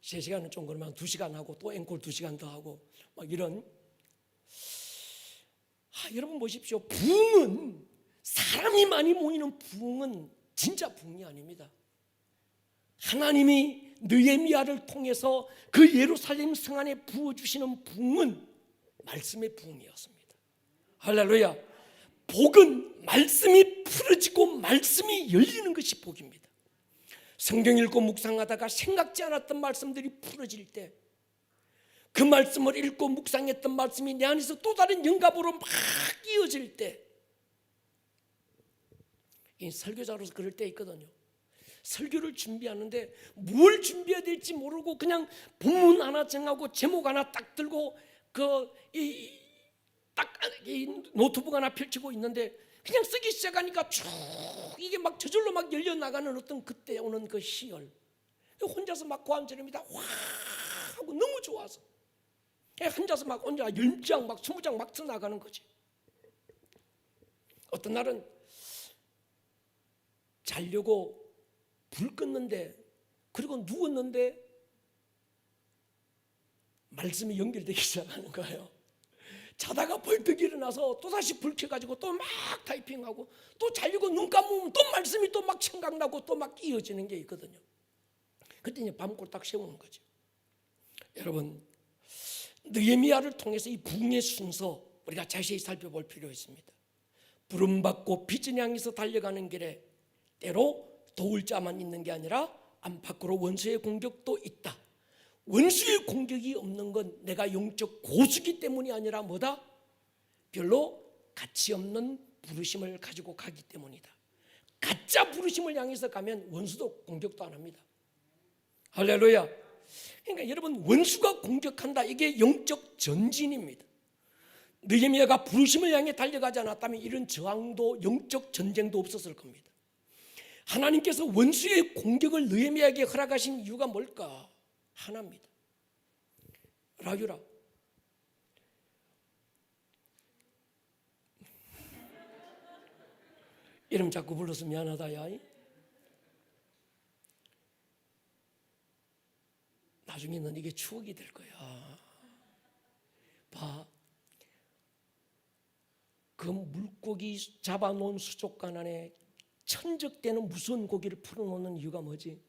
3시간은 좀 그러면 2시간 하고 또 앵콜 2시간 더 하고 막 이런. 여러분 보십시오. 부흥은, 사람이 많이 모이는 부흥은 진짜 부흥이 아닙니다. 하나님이 느헤미야를 통해서 그 예루살렘 성 안에 부어주시는 부흥은 말씀의 부흥이었습니다. 할렐루야. 복은 말씀이 풀어지고 말씀이 열리는 것이 복입니다. 성경 읽고 묵상하다가 생각지 않았던 말씀들이 풀어질 때, 그 말씀을 읽고 묵상했던 말씀이 내 안에서 또 다른 영감으로 막 이어질 때, 이 설교자로서 그럴 때 있거든요. 설교를 준비하는데 뭘 준비해야 될지 모르고 그냥 본문 하나 정하고 제목 하나 딱 들고 이 노트북 하나 펼치고 있는데 그냥 쓰기 시작하니까 쭉 이게 막 저절로 막 열려나가는 어떤 그때 오는 그 희열, 혼자서 막 고함지릅니다. 와 하고 너무 좋아서 혼자서 막 혼자 10장 막 20장 막 써나가는 거지. 어떤 날은 자려고 불 껐는데, 그리고 누웠는데 말씀이 연결되기 시작하는 거예요. 자다가 벌떡 일어나서 또다시 불 켜가지고 또 막 타이핑하고, 또 자려고 눈 감으면 또 말씀이 또 막 생각나고 또 막 이어지는 게 있거든요. 그때 이제 밤골딱 세우는 거죠. 여러분, 느헤미야를 통해서 이 부흥의 순서 우리가 자세히 살펴볼 필요 있습니다. 부름받고 빚을 향해서 달려가는 길에 때로 도울 자만 있는 게 아니라 안팎으로 원수의 공격도 있다. 원수의 공격이 없는 건 내가 영적 고수기 때문이 아니라 뭐다? 별로 가치 없는 부르심을 가지고 가기 때문이다. 가짜 부르심을 향해서 가면 원수도 공격도 안 합니다. 할렐루야. 그러니까 여러분, 원수가 공격한다, 이게 영적 전진입니다. 느헤미야가 부르심을 향해 달려가지 않았다면 이런 저항도 영적 전쟁도 없었을 겁니다. 하나님께서 원수의 공격을 느헤미야에게 허락하신 이유가 뭘까? 하나입니다. 라유라. 이름 자꾸 불러서 미안하다 야. 나중에는 이게 추억이 될 거야. 봐. 그 물고기 잡아놓은 수족관 안에 천적되는 무서운 고기를 풀어놓는 이유가 뭐지?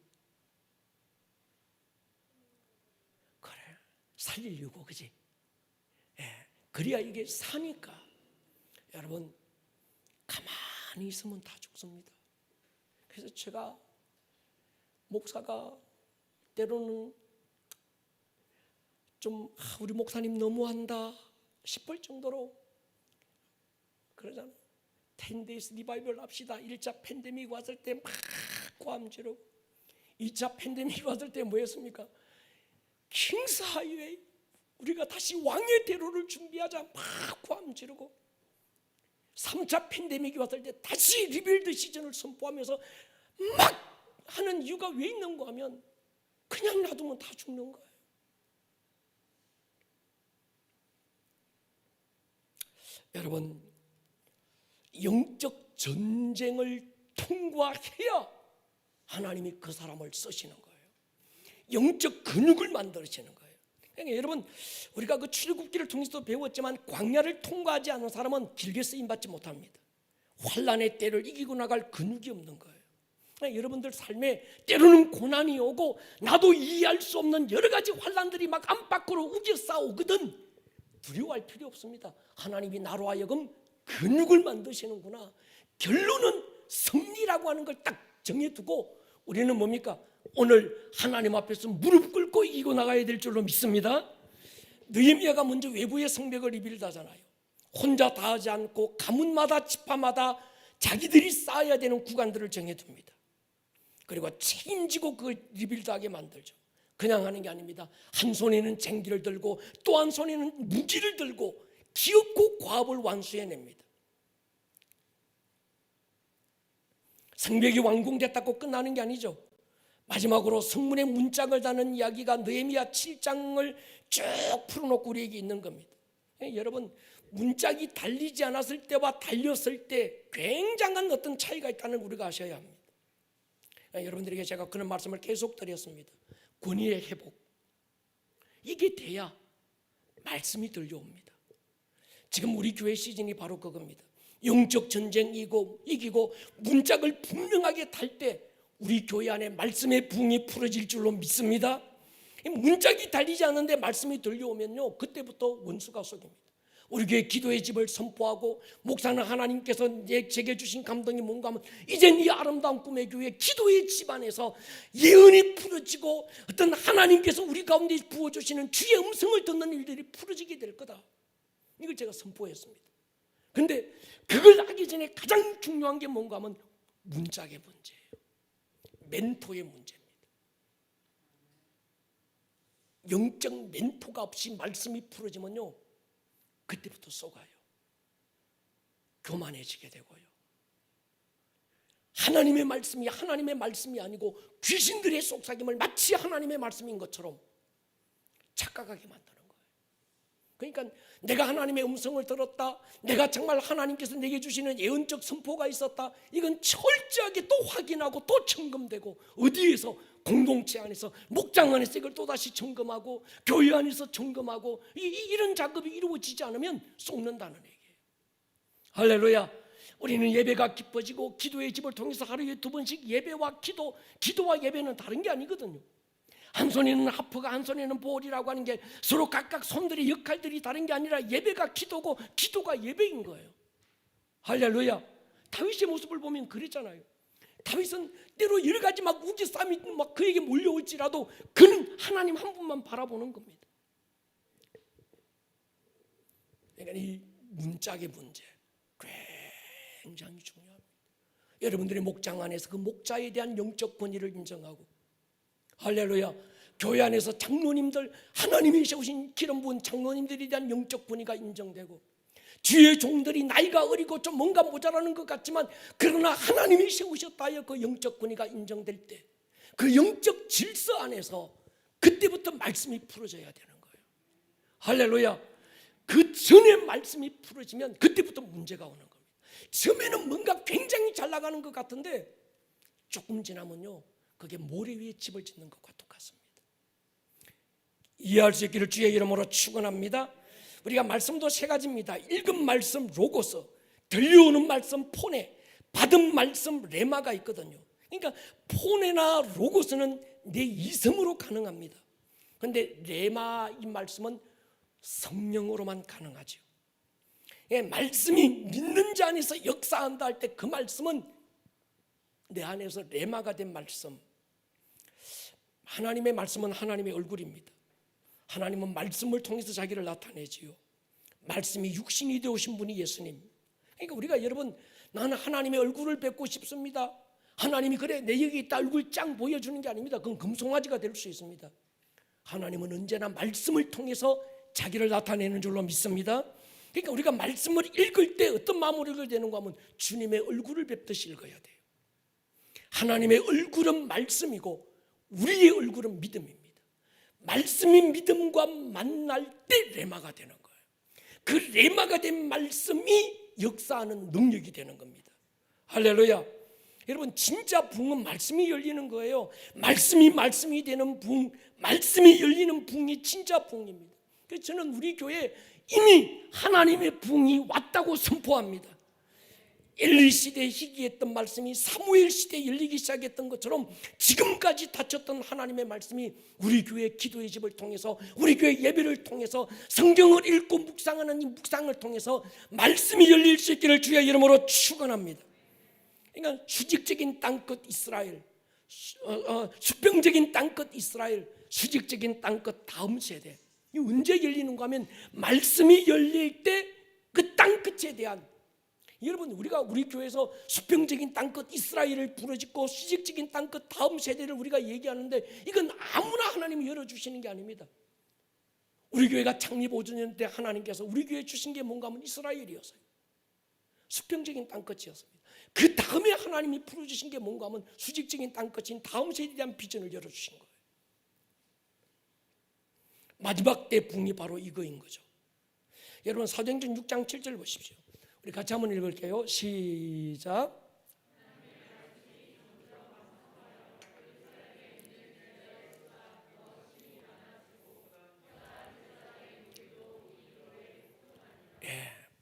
그래, 살리려고, 그지? 예, 그래야 이게 사니까. 여러분, 가만히 있으면 다 죽습니다. 그래서 제가 목사가 때로는 좀 우리 목사님 너무한다 싶을 정도로 그러잖아요. 10days 리바이벌 합시다. 1차 팬데믹 왔을 때 막 고함 지르고, 2차 팬데믹 왔을 때 뭐였습니까? 킹스 하이웨이, 우리가 다시 왕의 대로를 준비하자 막 고함 지르고, 3차 팬데믹이 왔을 때 다시 리빌드 시즌을 선포하면서 막 하는 이유가 왜 있는가 하면 그냥 놔두면 다 죽는 거예요. 여러분, 영적 전쟁을 통과해야 하나님이 그 사람을 쓰시는 거예요. 영적 근육을 만들어지는 거예요. 그러니까 여러분, 우리가 그 출애굽기를 통해서도 배웠지만 광야를 통과하지 않은 사람은 길게 쓰임받지 못합니다. 환난의 때를 이기고 나갈 근육이 없는 거예요. 그러니까 여러분들 삶에 때로는 고난이 오고 나도 이해할 수 없는 여러 가지 환난들이 막 안팎으로 우겨 싸오거든. 두려워할 필요 없습니다. 하나님이 나로 하여금 근육을 만드시는구나. 결론은 승리라고 하는 걸 딱 정해두고 우리는 뭡니까? 오늘 하나님 앞에서 무릎 꿇고 이기고 나가야 될 줄로 믿습니다. 느헤미야가 먼저 외부의 성벽을 리빌드하잖아요. 혼자 다 하지 않고 가문마다 지파마다 자기들이 쌓아야 되는 구간들을 정해둡니다. 그리고 책임지고 그 리빌드하게 만들죠. 그냥 하는 게 아닙니다. 한 손에는 쟁기를 들고 또 한 손에는 무기를 들고 기업고 과업을 완수해냅니다. 성벽이 완공됐다고 끝나는 게 아니죠. 마지막으로 성문의 문짝을 다는 이야기가 느헤미야 7장을 쭉 풀어놓고 우리에게 있는 겁니다. 여러분, 문짝이 달리지 않았을 때와 달렸을 때 굉장한 어떤 차이가 있다는 걸 우리가 아셔야 합니다. 여러분들에게 제가 그런 말씀을 계속 드렸습니다. 권위의 회복, 이게 돼야 말씀이 들려옵니다. 지금 우리 교회 시즌이 바로 그겁니다. 영적 전쟁이고 이기고 문짝을 분명하게 탈 때 우리 교회 안에 말씀의 부흥이 풀어질 줄로 믿습니다. 문짝이 달리지 않는데 말씀이 들려오면요, 그때부터 원수가 속입니다. 우리 교회 기도의 집을 선포하고 목사는 하나님께서 제게 주신 감동이 뭔가 하면 이젠 이 아름다운 꿈의 교회 기도의 집안에서 예언이 풀어지고 어떤 하나님께서 우리 가운데 부어주시는 주의 음성을 듣는 일들이 풀어지게 될 거다. 이걸 제가 선포했습니다. 그런데 그걸 하기 전에 가장 중요한 게 뭔가 하면 문짝의 문제예요. 멘토의 문제입니다. 영적 멘토가 없이 말씀이 풀어지면요, 그때부터 쏘가요. 교만해지게 되고요. 하나님의 말씀이 아니고 귀신들의 속삭임을 마치 하나님의 말씀인 것처럼 착각하게 만드는 거예요. 그러니까 내가 하나님의 음성을 들었다, 내가 정말 하나님께서 내게 주시는 예언적 선포가 있었다, 이건 철저하게 또 확인하고 또 점검되고, 어디에서? 공동체 안에서, 목장 안에서 이걸 또다시 점검하고, 교회 안에서 점검하고, 이런 작업이 이루어지지 않으면 속는다는 얘기예요. 할렐루야. 우리는 예배가 깊어지고 기도의 집을 통해서 하루에 2번씩 예배와 기도와 예배는 다른 게 아니거든요. 한 손에는 하프가 한 손에는 보울이라고 하는 게 서로 각각 손들의 역할들이 다른 게 아니라 예배가 기도고 기도가 예배인 거예요. 할렐루야. 다윗의 모습을 보면 그랬잖아요. 다윗은 때로 여러 가지 막 우기싸움이 막 그에게 몰려올지라도 그는 하나님 한 분만 바라보는 겁니다. 그러니까 이 문짝의 문제 굉장히 중요합니다. 여러분들의 목장 안에서 그 목자에 대한 영적 권위를 인정하고, 할렐루야, 교회 안에서 장로님들, 하나님이 세우신 기름 부은 장로님들에 대한 영적 권위가 인정되고, 주의 종들이 나이가 어리고 좀 뭔가 모자라는 것 같지만 그러나 하나님이 세우셨다 하여 그 영적 권위가 인정될 때, 그 영적 질서 안에서 그때부터 말씀이 풀어져야 되는 거예요. 할렐루야. 그 전에 말씀이 풀어지면 그때부터 문제가 오는 겁니다. 처음에는 뭔가 굉장히 잘 나가는 것 같은데 조금 지나면요, 그게 모래 위에 집을 짓는 것과 똑같습니다. 이해할 수 있기를 주의 이름으로 축원합니다. 우리가 말씀도 3가지입니다. 읽은 말씀 로고스, 들려오는 말씀 포네, 받은 말씀 레마가 있거든요. 그러니까 포네나 로고스는 내 이성으로 가능합니다. 그런데 레마, 이 말씀은 성령으로만 가능하죠. 말씀이 믿는 자 안에서 역사한다 할 때 그 말씀은 내 안에서 레마가 된 말씀. 하나님의 말씀은 하나님의 얼굴입니다. 하나님은 말씀을 통해서 자기를 나타내지요. 말씀이 육신이 되오신 분이 예수님. 그러니까 우리가 여러분, 나는 하나님의 얼굴을 뵙고 싶습니다. 하나님이 그래 내 여기 있다 얼굴 짱 보여주는 게 아닙니다. 그건 금송아지가 될 수 있습니다. 하나님은 언제나 말씀을 통해서 자기를 나타내는 줄로 믿습니다. 그러니까 우리가 말씀을 읽을 때 어떤 마음으로 읽어야 되는가 하면 주님의 얼굴을 뵙듯이 읽어야 돼요. 하나님의 얼굴은 말씀이고 우리의 얼굴은 믿음입니다. 말씀이 믿음과 만날 때 레마가 되는 거예요. 그 레마가 된 말씀이 역사하는 능력이 되는 겁니다. 할렐루야. 여러분, 진짜 붕은 말씀이 열리는 거예요. 말씀이 되는 붕, 말씀이 열리는 붕이 진짜 붕입니다. 그래서 저는 우리 교회에 이미 하나님의 붕이 왔다고 선포합니다. 엘리 시대에 희귀했던 말씀이 사무엘 시대에 열리기 시작했던 것처럼 지금까지 닫혔던 하나님의 말씀이 우리 교회 기도의 집을 통해서, 우리 교회 예배를 통해서, 성경을 읽고 묵상하는 이 묵상을 통해서 말씀이 열릴 수 있기를 주의 이름으로 축원합니다. 그러니까 수직적인 땅끝 이스라엘, 수평적인 땅끝 이스라엘, 수직적인 땅끝 다음 세대. 이 언제 열리는가 하면 말씀이 열릴 때 그 땅끝에 대한, 여러분, 우리가 우리 교회에서 수평적인 땅끝 이스라엘을 부르짖고 수직적인 땅끝 다음 세대를 우리가 얘기하는데 이건 아무나 하나님이 열어주시는 게 아닙니다. 우리 교회가 창립 5주년 때 하나님께서 우리 교회에 주신 게 뭔가 하면 이스라엘이었어요. 수평적인 땅끝이었습니다. 그 다음에 하나님이 풀어주신 게 뭔가 하면 수직적인 땅끝인 다음 세대에 대한 비전을 열어주신 거예요. 마지막 때 붕이 바로 이거인 거죠. 여러분, 사도행전 6장 7절 보십시오. 우리 같이 한번 읽을게요. 시작.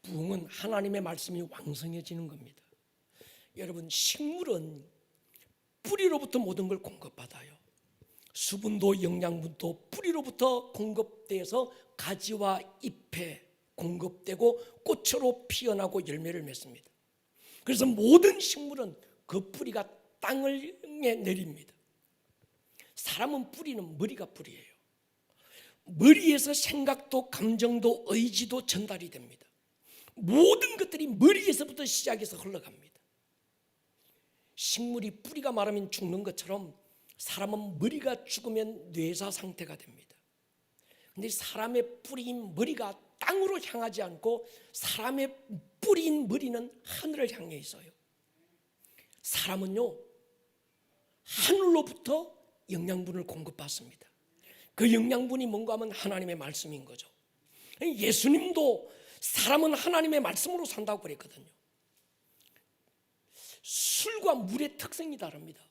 부흥은 하나님의 말씀이 왕성해지는 겁니다. 여러분, 식물은 뿌리로부터 모든 걸 공급받아요. 수분도 영양분도 뿌리로부터 공급돼서 가지와 잎에 공급되고 꽃으로 피어나고 열매를 맺습니다. 그래서 모든 식물은 그 뿌리가 땅을 내립니다. 사람은 뿌리는 머리가 뿌리예요. 머리에서 생각도 감정도 의지도 전달이 됩니다. 모든 것들이 머리에서부터 시작해서 흘러갑니다. 식물이 뿌리가 마르면 죽는 것처럼 사람은 머리가 죽으면 뇌사 상태가 됩니다. 그런데 사람의 뿌리인 머리가 땅으로 향하지 않고 사람의 뿌리인 머리는 하늘을 향해 있어요. 사람은요, 하늘로부터 영양분을 공급받습니다. 그 영양분이 뭔가 하면 하나님의 말씀인 거죠. 예수님도 사람은 하나님의 말씀으로 산다고 그랬거든요. 술과 물의 특성이 다릅니다.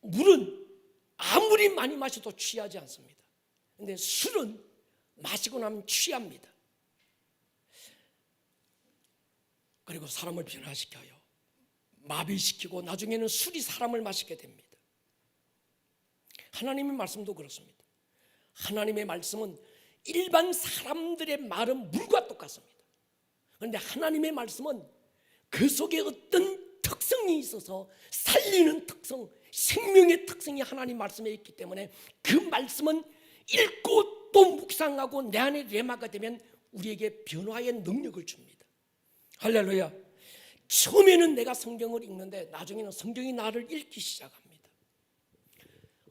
물은 아무리 많이 마셔도 취하지 않습니다. 그런데 술은 마시고 나면 취합니다. 그리고 사람을 변화시켜요. 마비시키고 나중에는 술이 사람을 마시게 됩니다. 하나님의 말씀도 그렇습니다. 하나님의 말씀은 일반 사람들의 말은 물과 똑같습니다. 그런데 하나님의 말씀은 그 속에 어떤 특성이 있어서 살리는 특성, 생명의 특성이 하나님 말씀에 있기 때문에 그 말씀은 읽고 또 묵상하고 내 안에 레마가 되면 우리에게 변화의 능력을 줍니다. 할렐루야. 처음에는 내가 성경을 읽는데 나중에는 성경이 나를 읽기 시작합니다.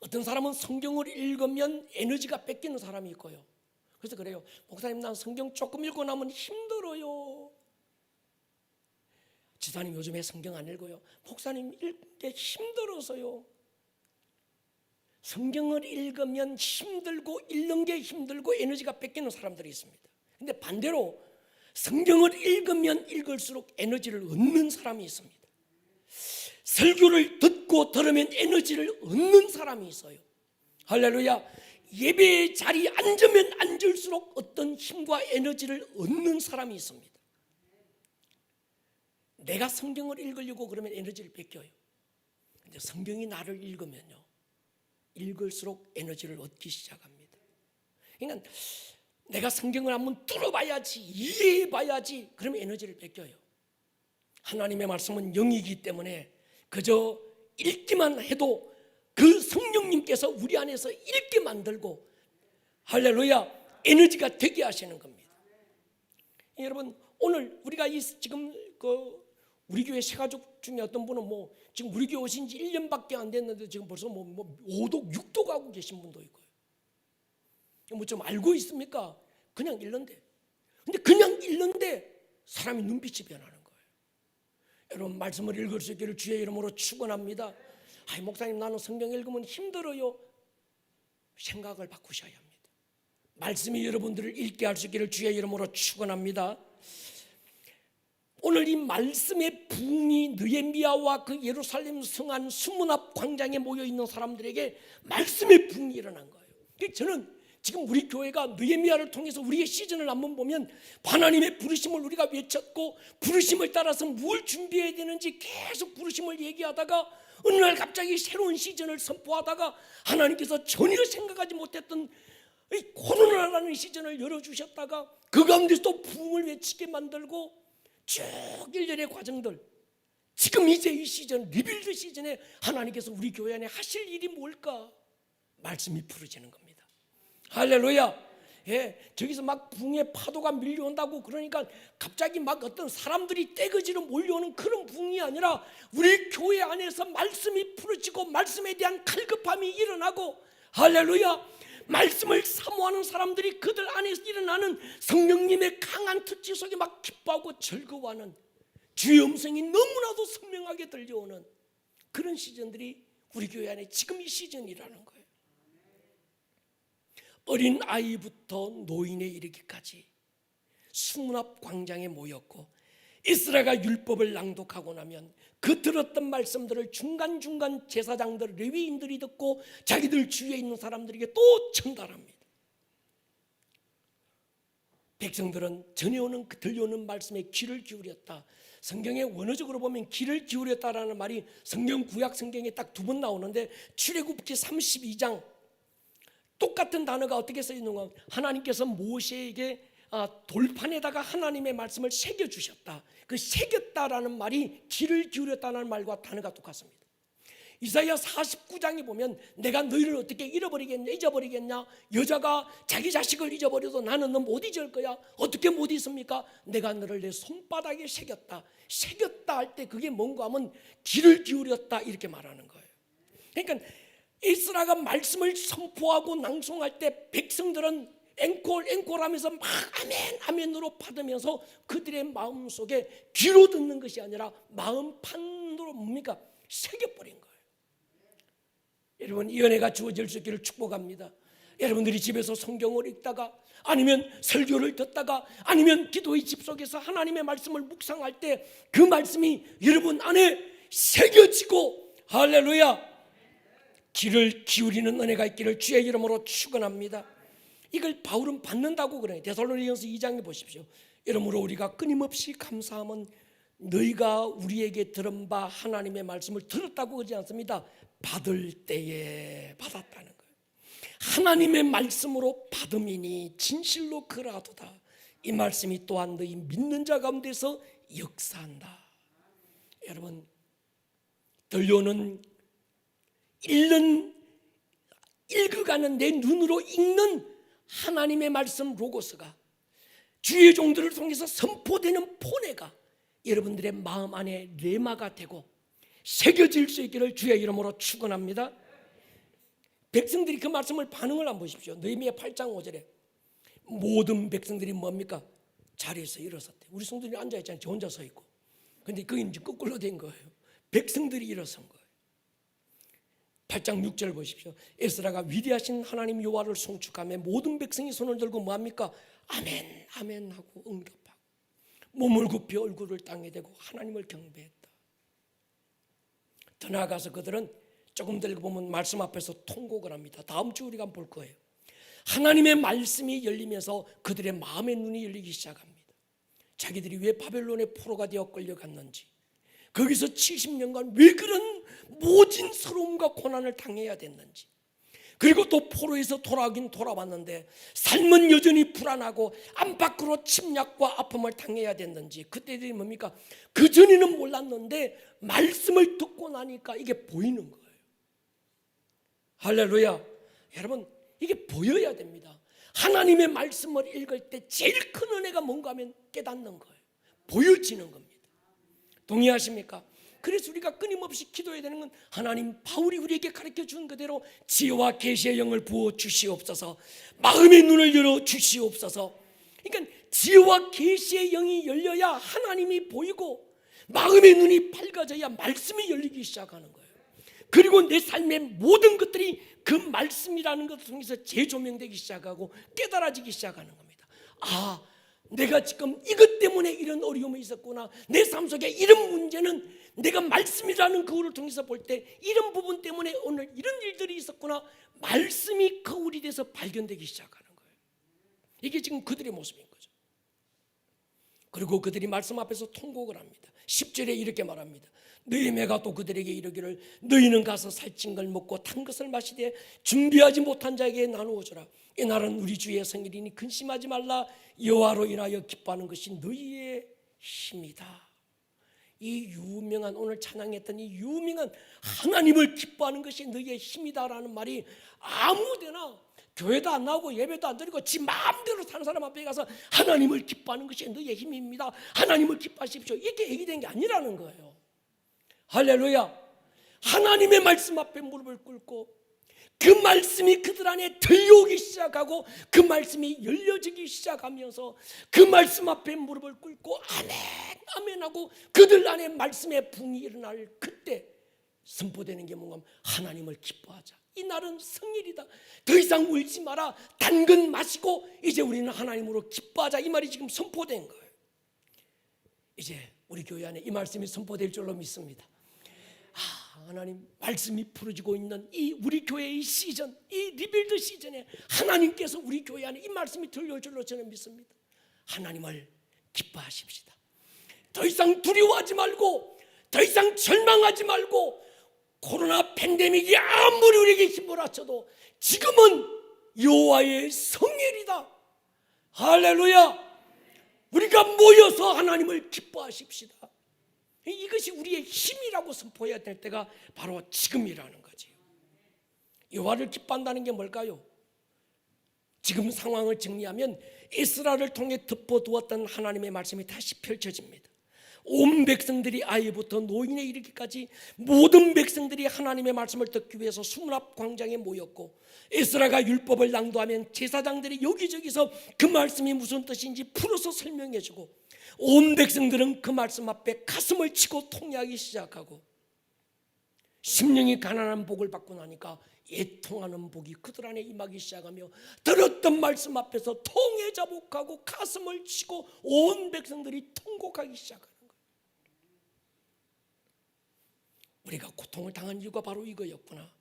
어떤 사람은 성경을 읽으면 에너지가 뺏기는 사람이 있고요. 그래서 그래요. 목사님, 난 성경 조금 읽고 나면 힘들어요. 지사님, 요즘에 성경 안 읽어요. 목사님, 읽기 힘들어서요. 성경을 읽으면 힘들고 읽는 게 힘들고 에너지가 뺏기는 사람들이 있습니다. 근데 반대로 성경을 읽으면 읽을수록 에너지를 얻는 사람이 있습니다. 설교를 듣고 들으면 에너지를 얻는 사람이 있어요. 할렐루야. 예배의 자리에 앉으면 앉을수록 어떤 힘과 에너지를 얻는 사람이 있습니다. 내가 성경을 읽으려고 그러면 에너지를 뺏겨요. 근데 성경이 나를 읽으면요, 읽을수록 에너지를 얻기 시작합니다. 그러니까 내가 성경을 한번 뚫어봐야지, 이해해봐야지, 그러면 에너지를 뺏겨요. 하나님의 말씀은 영이기 때문에 그저 읽기만 해도 그 성령님께서 우리 안에서 읽게 만들고, 할렐루야. 에너지가 되게 하시는 겁니다. 여러분, 오늘 우리가 지금 우리 교회 새 가족 중에 어떤 분은 지금 우리 교회 오신 지 1년밖에 안 됐는데 지금 벌써 5도 6도 가고 계신 분도 있고요. 좀 알고 있습니까? 그냥 읽는데. 근데 그냥 읽는데 사람이 눈빛이 변하는 거예요. 여러분, 말씀을 읽을 수 있기를 주의 이름으로 축원합니다. 목사님, 나는 성경 읽으면 힘들어요. 생각을 바꾸셔야 합니다. 말씀이 여러분들을 읽게 할 수 있기를 주의 이름으로 축원합니다. 오늘 이 말씀의 부흥이 느헤미야와 그 예루살렘 성 안 수문 앞 광장에 모여 있는 사람들에게 말씀의 부흥이 일어난 거예요. 저는 지금 우리 교회가 느헤미야를 통해서 우리의 시즌을 한번 보면 하나님의 부르심을 우리가 외쳤고 부르심을 따라서 뭘 준비해야 되는지 계속 부르심을 얘기하다가 어느 날 갑자기 새로운 시즌을 선포하다가 하나님께서 전혀 생각하지 못했던 이 코로나라는 시즌을 열어주셨다가 그 가운데서 또 부흥을 외치게 만들고 쭉 일련의 과정들, 지금 이제 이 시즌, 리빌드 시즌에 하나님께서 우리 교회 안에 하실 일이 뭘까? 말씀이 부르지는 겁니다. 할렐루야. 저기서 막 붕의 파도가 밀려온다고 그러니까 갑자기 막 어떤 사람들이 떼거지로 몰려오는 그런 붕이 아니라 우리 교회 안에서 말씀이 부러지고 말씀에 대한 갈급함이 일어나고, 할렐루야, 말씀을 사모하는 사람들이 그들 안에서 일어나는 성령님의 강한 특질 속에 막 기뻐하고 즐거워하는 주의 음성이 너무나도 선명하게 들려오는 그런 시즌들이 우리 교회 안에 지금 이 시즌이라는 거예요. 어린 아이부터 노인에 이르기까지 수문 앞 광장에 모였고 에스라가 율법을 낭독하고 나면 그 들었던 말씀들을 중간중간 제사장들, 레위인들이 듣고 자기들 주위에 있는 사람들에게 또 전달합니다. 백성들은 전해오는 들려오는 말씀에 귀를 기울였다. 성경에 원어적으로 보면 귀를 기울였다라는 말이 성경 구약 성경에 딱 2번 나오는데 출애굽기 32장 똑같은 단어가 어떻게 써있는가? 하나님께서 모세에게 돌판에다가 하나님의 말씀을 새겨주셨다. 그 새겼다라는 말이 귀를 기울였다는 말과 단어가 똑같습니다. 이사야 49장에 보면 내가 너희를 어떻게 잊어버리겠냐? 여자가 자기 자식을 잊어버려도 나는 너 못 잊을 거야. 어떻게 못 잊습니까? 내가 너를 내 손바닥에 새겼다. 새겼다 할 때 그게 뭔가 하면 귀를 기울였다 이렇게 말하는 거예요. 그러니까 에스라가 말씀을 선포하고 낭송할 때 백성들은 앵콜 하면서 막 아멘 아멘으로 받으면서 그들의 마음속에 귀로 듣는 것이 아니라 마음판으로 뭡니까? 새겨버린 거예요. 여러분, 이 은혜가 주어질 수 있기를 축복합니다. 여러분들이 집에서 성경을 읽다가 아니면 설교를 듣다가 아니면 기도의 집 속에서 하나님의 말씀을 묵상할 때 그 말씀이 여러분 안에 새겨지고, 할렐루야, 귀를 기울이는 은혜가 있기를 주의 이름으로 축원합니다. 이걸 바울은 받는다고 그래요. 데살로니가서 2장에 보십시오. 이러므로 우리가 끊임없이 감사함은 너희가 우리에게 들은 바 하나님의 말씀을 들었다고 그러지 않습니다. 받을 때에 받았다는 거예요. 하나님의 말씀으로 받음이니 진실로 그라도다. 이 말씀이 또한 너희 믿는 자 가운데서 역사한다. 여러분, 들려오는 읽어가는 내 눈으로 읽는 하나님의 말씀 로고스가 주의 종들을 통해서 선포되는 포네가 여러분들의 마음 안에 레마가 되고 새겨질 수 있기를 주의 이름으로 축원합니다. 백성들이 그 말씀을 반응을 한번 보십시오. 느헤미야 8장 5절에 모든 백성들이 뭡니까? 자리에서 일어섰대. 우리 성도들이 앉아있잖아요. 저 혼자 서 있고. 근데 그게 이제 거꾸로 된 거예요. 백성들이 일어선 거예요. 8장 6절 보십시오. 에스라가 위대하신 하나님 여호와를 송축하며 모든 백성이 손을 들고 뭐합니까? 아멘 아멘 하고 응답하고 몸을 굽혀 얼굴을 땅에 대고 하나님을 경배했다. 더 나아가서 그들은 조금 더 읽어보면 말씀 앞에서 통곡을 합니다. 다음 주 우리가 볼 거예요. 하나님의 말씀이 열리면서 그들의 마음의 눈이 열리기 시작합니다. 자기들이 왜 바벨론의 포로가 되어 끌려갔는지, 거기서 70년간 왜 그런 모진스러움과 고난을 당해야 됐는지, 그리고 또 포로에서 돌아오긴 돌아왔는데 삶은 여전히 불안하고 안팎으로 침략과 아픔을 당해야 됐는지, 그때들이 뭡니까? 그전에는 몰랐는데 말씀을 듣고 나니까 이게 보이는 거예요. 할렐루야. 여러분, 이게 보여야 됩니다. 하나님의 말씀을 읽을 때 제일 큰 은혜가 뭔가 하면 깨닫는 거예요. 보여지는 겁니다. 동의하십니까? 그래서 우리가 끊임없이 기도해야 되는 건 하나님, 바울이 우리에게 가르쳐 준 그대로 지혜와 계시의 영을 부어 주시옵소서, 마음의 눈을 열어 주시옵소서. 그러니까 지혜와 계시의 영이 열려야 하나님이 보이고 마음의 눈이 밝아져야 말씀이 열리기 시작하는 거예요. 그리고 내 삶의 모든 것들이 그 말씀이라는 것을 통해서 재조명되기 시작하고 깨달아지기 시작하는 겁니다. 아, 내가 지금 이것 때문에 이런 어려움이 있었구나, 내 삶 속에 이런 문제는 내가 말씀이라는 그거를 통해서 볼 때 이런 부분 때문에 오늘 이런 일들이 있었구나, 말씀이 거울이 돼서 발견되기 시작하는 거예요. 이게 지금 그들의 모습인 거죠. 그리고 그들이 말씀 앞에서 통곡을 합니다. 10절에 이렇게 말합니다. 너희 매가 또 그들에게 이르기를 너희는 가서 살찐 걸 먹고 탄 것을 마시되 준비하지 못한 자에게 나누어 주라. 이 날은 우리 주의 생일이니 근심하지 말라. 여호와로 인하여 기뻐하는 것이 너희의 힘이다. 이 유명한, 오늘 찬양했던 이 유명한 하나님을 기뻐하는 것이 너희의 힘이다라는 말이 아무데나 교회도 안 나오고 예배도 안 드리고 지 마음대로 사는 사람 앞에 가서 하나님을 기뻐하는 것이 너희의 힘입니다, 하나님을 기뻐하십시오, 이렇게 얘기된 게 아니라는 거예요. 할렐루야. 하나님의 말씀 앞에 무릎을 꿇고 그 말씀이 그들 안에 들려오기 시작하고 그 말씀이 열려지기 시작하면서 그 말씀 앞에 무릎을 꿇고 아멘 아멘 하고 그들 안에 말씀의 붕이 일어날 그때 선포되는 게 뭔가 하면 하나님을 기뻐하자. 이 날은 성일이다. 더 이상 울지 마라. 단 것 마시고 이제 우리는 하나님으로 기뻐하자. 이 말이 지금 선포된 거예요. 이제 우리 교회 안에 이 말씀이 선포될 줄로 믿습니다. 하나님 말씀이 풀어지고 있는 이 우리 교회의 시즌, 이 리빌드 시즌에 하나님께서 우리 교회 안에 이 말씀이 들려올 줄로 저는 믿습니다. 하나님을 기뻐하십시다. 더 이상 두려워하지 말고, 더 이상 절망하지 말고, 코로나 팬데믹이 아무리 우리에게 힘몰아쳐도 지금은 여호와의 성일이다. 할렐루야. 우리가 모여서 하나님을 기뻐하십시다. 이것이 우리의 힘이라고 선포해야 될 때가 바로 지금이라는 거지. 여호와를 기뻐한다는 게 뭘까요? 지금 상황을 정리하면 에스라를 통해 덮어두었던 하나님의 말씀이 다시 펼쳐집니다. 온 백성들이 아이부터 노인에 이르기까지 모든 백성들이 하나님의 말씀을 듣기 위해서 수문 앞 광장에 모였고, 에스라가 율법을 낭독하면 제사장들이 여기저기서 그 말씀이 무슨 뜻인지 풀어서 설명해주고, 온 백성들은 그 말씀 앞에 가슴을 치고 통회하기 시작하고, 심령이 가난한 복을 받고 나니까 애통하는 복이 그들 안에 임하기 시작하며 들었던 말씀 앞에서 통회 자복하고 가슴을 치고 온 백성들이 통곡하기 시작하는 거예요. 우리가 고통을 당한 이유가 바로 이거였구나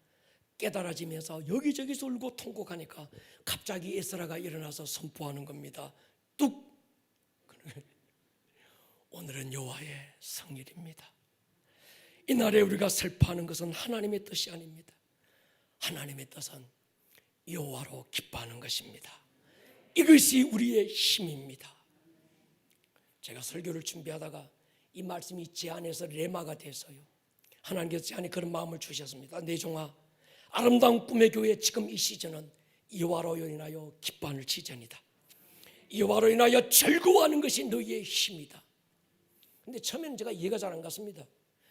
깨달아지면서 여기저기서 울고 통곡하니까 갑자기 에스라가 일어나서 선포하는 겁니다. 뚝! 오늘은 여호와의 성일입니다. 이날에 우리가 슬퍼하는 것은 하나님의 뜻이 아닙니다. 하나님의 뜻은 여호와로 기뻐하는 것입니다. 이것이 우리의 힘입니다. 제가 설교를 준비하다가 이 말씀이 제 안에서 레마가 돼서요, 하나님께서 제 안에 그런 마음을 주셨습니다. 내 종아, 아름다운 꿈의 교회 지금 이 시즌은 여호와로 인하여 기뻐하는 시즌이다. 여호와로 인하여 즐거워하는 것이 너희의 힘이다. 근데 처음에는 제가 이해가 잘 안 갔습니다.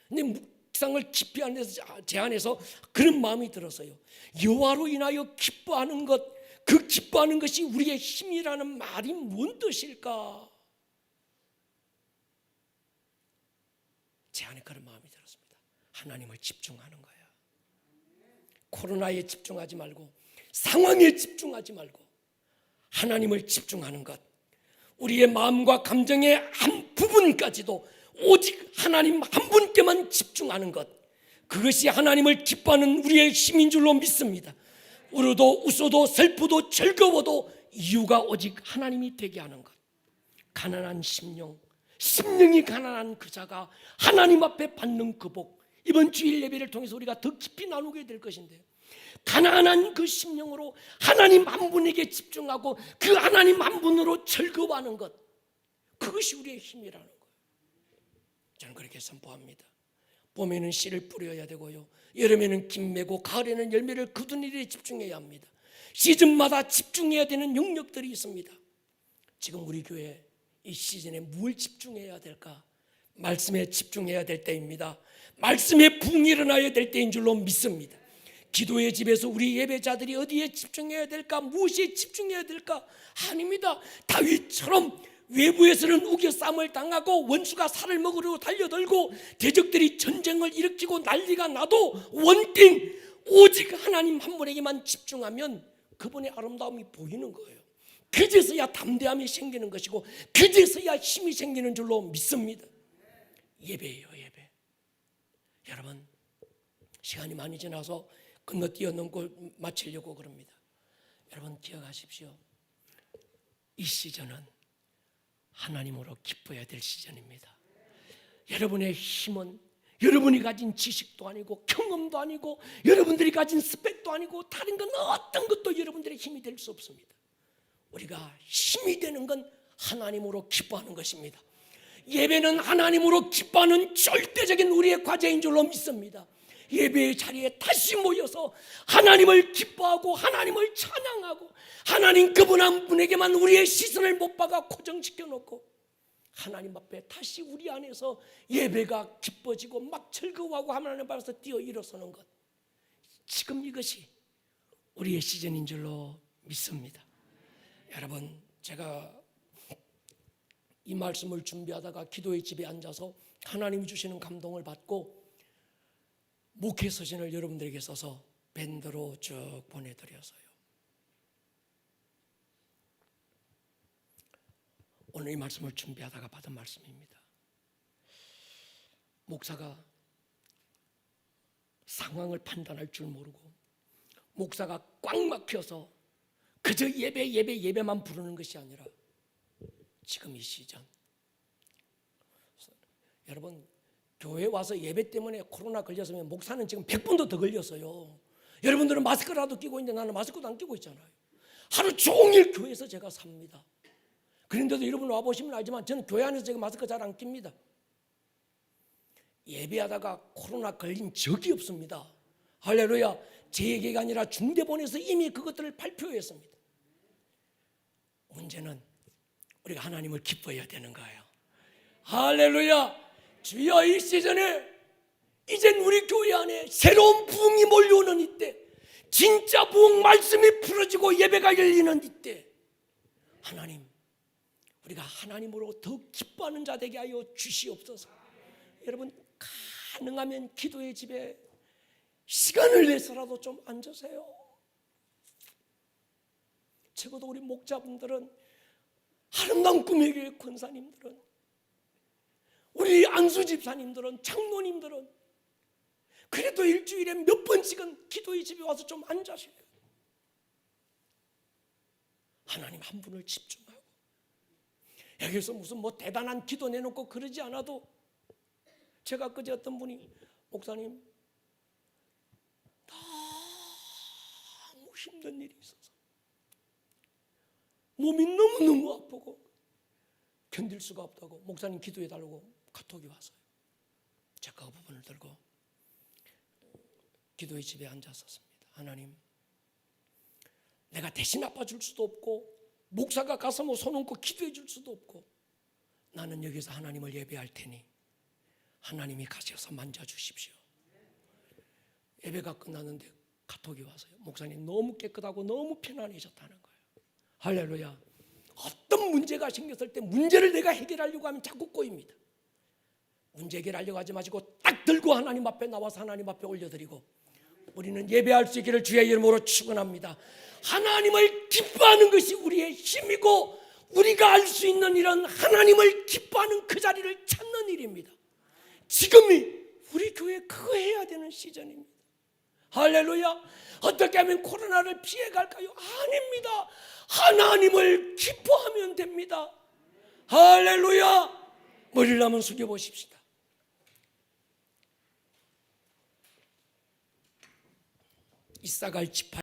근데 묵상을 깊이 안에서 제 안에서 그런 마음이 들었어요. 여호와로 인하여 기뻐하는 것, 그 기뻐하는 것이 우리의 힘이라는 말이 뭔 뜻일까? 제 안에 그런 마음이 들었습니다. 하나님을 집중하는 거예요. 코로나에 집중하지 말고, 상황에 집중하지 말고 하나님을 집중하는 것, 우리의 마음과 감정의 한 부분까지도 오직 하나님 한 분께만 집중하는 것, 그것이 하나님을 기뻐하는 우리의 힘인 줄로 믿습니다. 울어도 웃어도 슬프도 즐거워도 이유가 오직 하나님이 되게 하는 것. 가난한 심령이 가난한 그 자가 하나님 앞에 받는 그 복, 이번 주일 예배를 통해서 우리가 더 깊이 나누게 될 것인데, 가난한 그 심령으로 하나님 한 분에게 집중하고 그 하나님 한 분으로 즐거워하는 것, 그것이 우리의 힘이라는 거예요. 저는 그렇게 선포합니다. 봄에는 씨를 뿌려야 되고요, 여름에는 김 매고 가을에는 열매를 거두는 일에 집중해야 합니다. 시즌마다 집중해야 되는 영역들이 있습니다. 지금 우리 교회 이 시즌에 뭘 집중해야 될까? 말씀에 집중해야 될 때입니다. 말씀에 붕이 일어나야 될 때인 줄로 믿습니다. 기도의 집에서 우리 예배자들이 어디에 집중해야 될까? 무엇에 집중해야 될까? 아닙니다. 다윗처럼 외부에서는 우겨싸움을 당하고 원수가 살을 먹으려고 달려들고 대적들이 전쟁을 일으키고 난리가 나도 원띵 오직 하나님 한 분에게만 집중하면 그분의 아름다움이 보이는 거예요. 그제서야 담대함이 생기는 것이고 그제서야 힘이 생기는 줄로 믿습니다. 예배예요, 예배. 여러분, 시간이 많이 지나서 건너뛰어 넘고 마치려고 그럽니다. 여러분 기억하십시오. 이 시즌은 하나님으로 기뻐해야 될 시즌입니다. 여러분의 힘은 여러분이 가진 지식도 아니고 경험도 아니고 여러분들이 가진 스펙도 아니고 다른 건 어떤 것도 여러분들의 힘이 될 수 없습니다. 우리가 힘이 되는 건 하나님으로 기뻐하는 것입니다. 예배는 하나님으로 기뻐하는 절대적인 우리의 과제인 줄로 믿습니다. 예배의 자리에 다시 모여서 하나님을 기뻐하고 하나님을 찬양하고 하나님 그분 한 분에게만 우리의 시선을 못 박아 고정시켜 놓고 하나님 앞에 다시 우리 안에서 예배가 기뻐지고 막 즐거워하고 하나님 앞에서 뛰어 일어서는 것, 지금 이것이 우리의 시즌인 줄로 믿습니다. 여러분, 제가 이 말씀을 준비하다가 기도의 집에 앉아서 하나님이 주시는 감동을 받고 목회 서신을 여러분들에게 써서 밴드로 쭉 보내드렸어요. 오늘 이 말씀을 준비하다가 받은 말씀입니다. 목사가 상황을 판단할 줄 모르고 목사가 꽉 막혀서 그저 예배만 부르는 것이 아니라 지금 이 시즌, 여러분 교회 와서 예배 때문에 코로나 걸렸으면 목사는 지금 100번도 더 걸렸어요. 여러분들은 마스크라도 끼고 있는데 나는 마스크도 안 끼고 있잖아요. 하루 종일 교회에서 제가 삽니다. 그런데도 여러분 와보시면 알지만 저는 교회 안에서 제가 마스크 잘 안 낍니다. 예배하다가 코로나 걸린 적이 없습니다. 할렐루야. 제 얘기가 아니라 중대본에서 이미 그것들을 발표했습니다. 문제는 우리가 하나님을 기뻐해야 되는 거예요. 할렐루야. 주여, 이 시즌에 이젠 우리 교회 안에 새로운 부흥이 몰려오는 이때, 진짜 부흥 말씀이 풀어지고 예배가 열리는 이때, 하나님, 우리가 하나님으로 더 기뻐하는 자 되게 하여 주시옵소서. 여러분, 가능하면 기도의 집에 시간을 내서라도 좀 앉으세요. 적어도 우리 목자분들은, 아름다운 꿈의 교회 권사님들은, 우리 안수 집사님들은, 장로님들은 그래도 일주일에 몇 번씩은 기도의 집에 와서 좀 앉으세요. 하나님 한 분을 집중하고, 여기서 무슨 뭐 대단한 기도 내놓고 그러지 않아도, 제가 그제 어떤 분이 목사님 너무 힘든 일이 있어서 몸이 너무너무 아프고 견딜 수가 없다고 목사님 기도해 달라고 카톡이 왔어요. 제가 그 부분을 들고 기도의 집에 앉았었습니다. 하나님, 내가 대신 아파줄 수도 없고 목사가 가서 뭐 손 얹고 기도해 줄 수도 없고, 나는 여기서 하나님을 예배할 테니 하나님이 가셔서 만져주십시오. 예배가 끝났는데 카톡이 왔어요. 목사님 너무 깨끗하고 너무 편안해졌다는 거예요. 할렐루야. 어떤 문제가 생겼을 때 문제를 내가 해결하려고 하면 자꾸 꼬입니다. 문제 해결하려고 하지 마시고 딱 들고 하나님 앞에 나와서 하나님 앞에 올려드리고, 우리는 예배할 수 있기를 주의 이름으로 축원합니다. 하나님을 기뻐하는 것이 우리의 힘이고, 우리가 알 수 있는 일은 하나님을 기뻐하는 그 자리를 찾는 일입니다. 지금이 우리 교회 그거 해야 되는 시즌입니다. 할렐루야. 어떻게 하면 코로나를 피해갈까요? 아닙니다. 하나님을 기뻐하면 됩니다. 할렐루야. 머리를 한번 숙여보십시다. 이사갈 지파